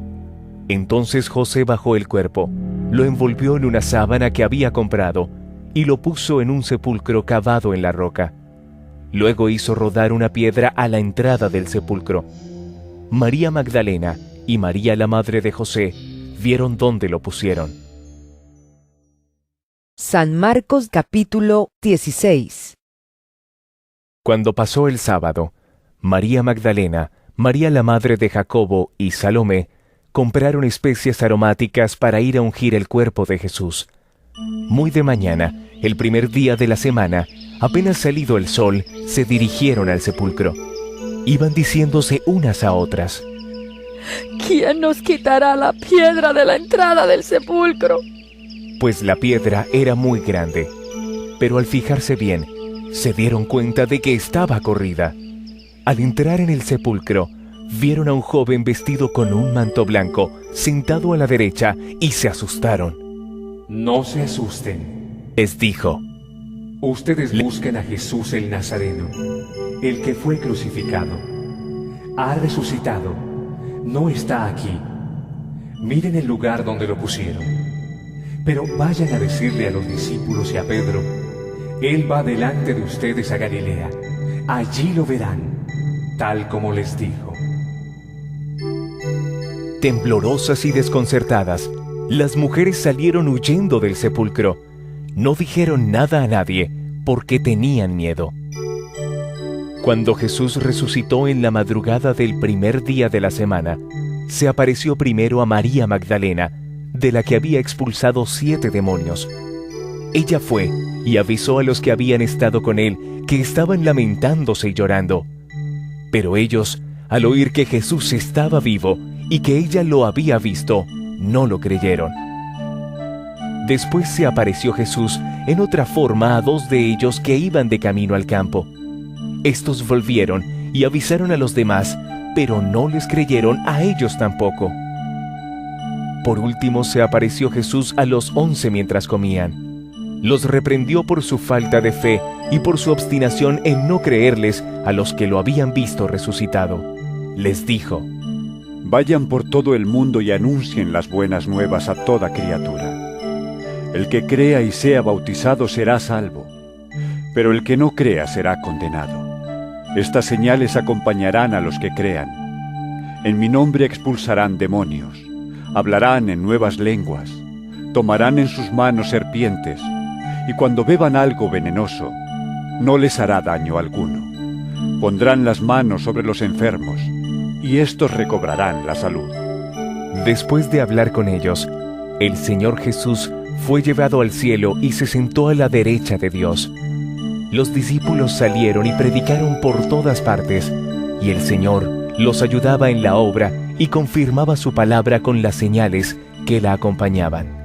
Entonces José bajó el cuerpo, lo envolvió en una sábana que había comprado y lo puso en un sepulcro cavado en la roca. Luego hizo rodar una piedra a la entrada del sepulcro. María Magdalena y María la madre de José vieron dónde lo pusieron. San Marcos capítulo 16. Cuando pasó el sábado, María Magdalena, María la madre de Jacobo y Salomé compraron especias aromáticas para ir a ungir el cuerpo de Jesús. Muy de mañana, el primer día de la semana, apenas salido el sol, se dirigieron al sepulcro. Iban diciéndose unas a otras: ¿quién nos quitará la piedra de la entrada del sepulcro? Pues la piedra era muy grande. Pero al fijarse bien, se dieron cuenta de que estaba corrida. Al entrar en el sepulcro, vieron a un joven vestido con un manto blanco, sentado a la derecha, y se asustaron. No se asusten, les dijo. Ustedes busquen a Jesús el Nazareno, el que fue crucificado. Ha resucitado, no está aquí. Miren el lugar donde lo pusieron. Pero vayan a decirle a los discípulos y a Pedro: Él va delante de ustedes a Galilea. Allí lo verán, tal como les dijo. Temblorosas y desconcertadas, las mujeres salieron huyendo del sepulcro. No dijeron nada a nadie porque tenían miedo. Cuando Jesús resucitó en la madrugada del primer día de la semana, se apareció primero a María Magdalena, de la que había expulsado 7 demonios. Ella fue y avisó a los que habían estado con él que estaban lamentándose y llorando. Pero ellos, al oír que Jesús estaba vivo y que ella lo había visto, no lo creyeron. Después se apareció Jesús en otra forma a 2 de ellos que iban de camino al campo. Estos volvieron y avisaron a los demás, pero no les creyeron a ellos tampoco. Por último se apareció Jesús a los 11 mientras comían. Los reprendió por su falta de fe y por su obstinación en no creerles a los que lo habían visto resucitado. Les dijo: Vayan por todo el mundo y anuncien las buenas nuevas a toda criatura. El que crea y sea bautizado será salvo, pero el que no crea será condenado. Estas señales acompañarán a los que crean. En mi nombre expulsarán demonios, hablarán en nuevas lenguas, tomarán en sus manos serpientes, y cuando beban algo venenoso, no les hará daño alguno. Pondrán las manos sobre los enfermos, y éstos recobrarán la salud. Después de hablar con ellos, el Señor Jesús fue llevado al cielo y se sentó a la derecha de Dios. Los discípulos salieron y predicaron por todas partes, y el Señor los ayudaba en la obra y confirmaba su palabra con las señales que la acompañaban.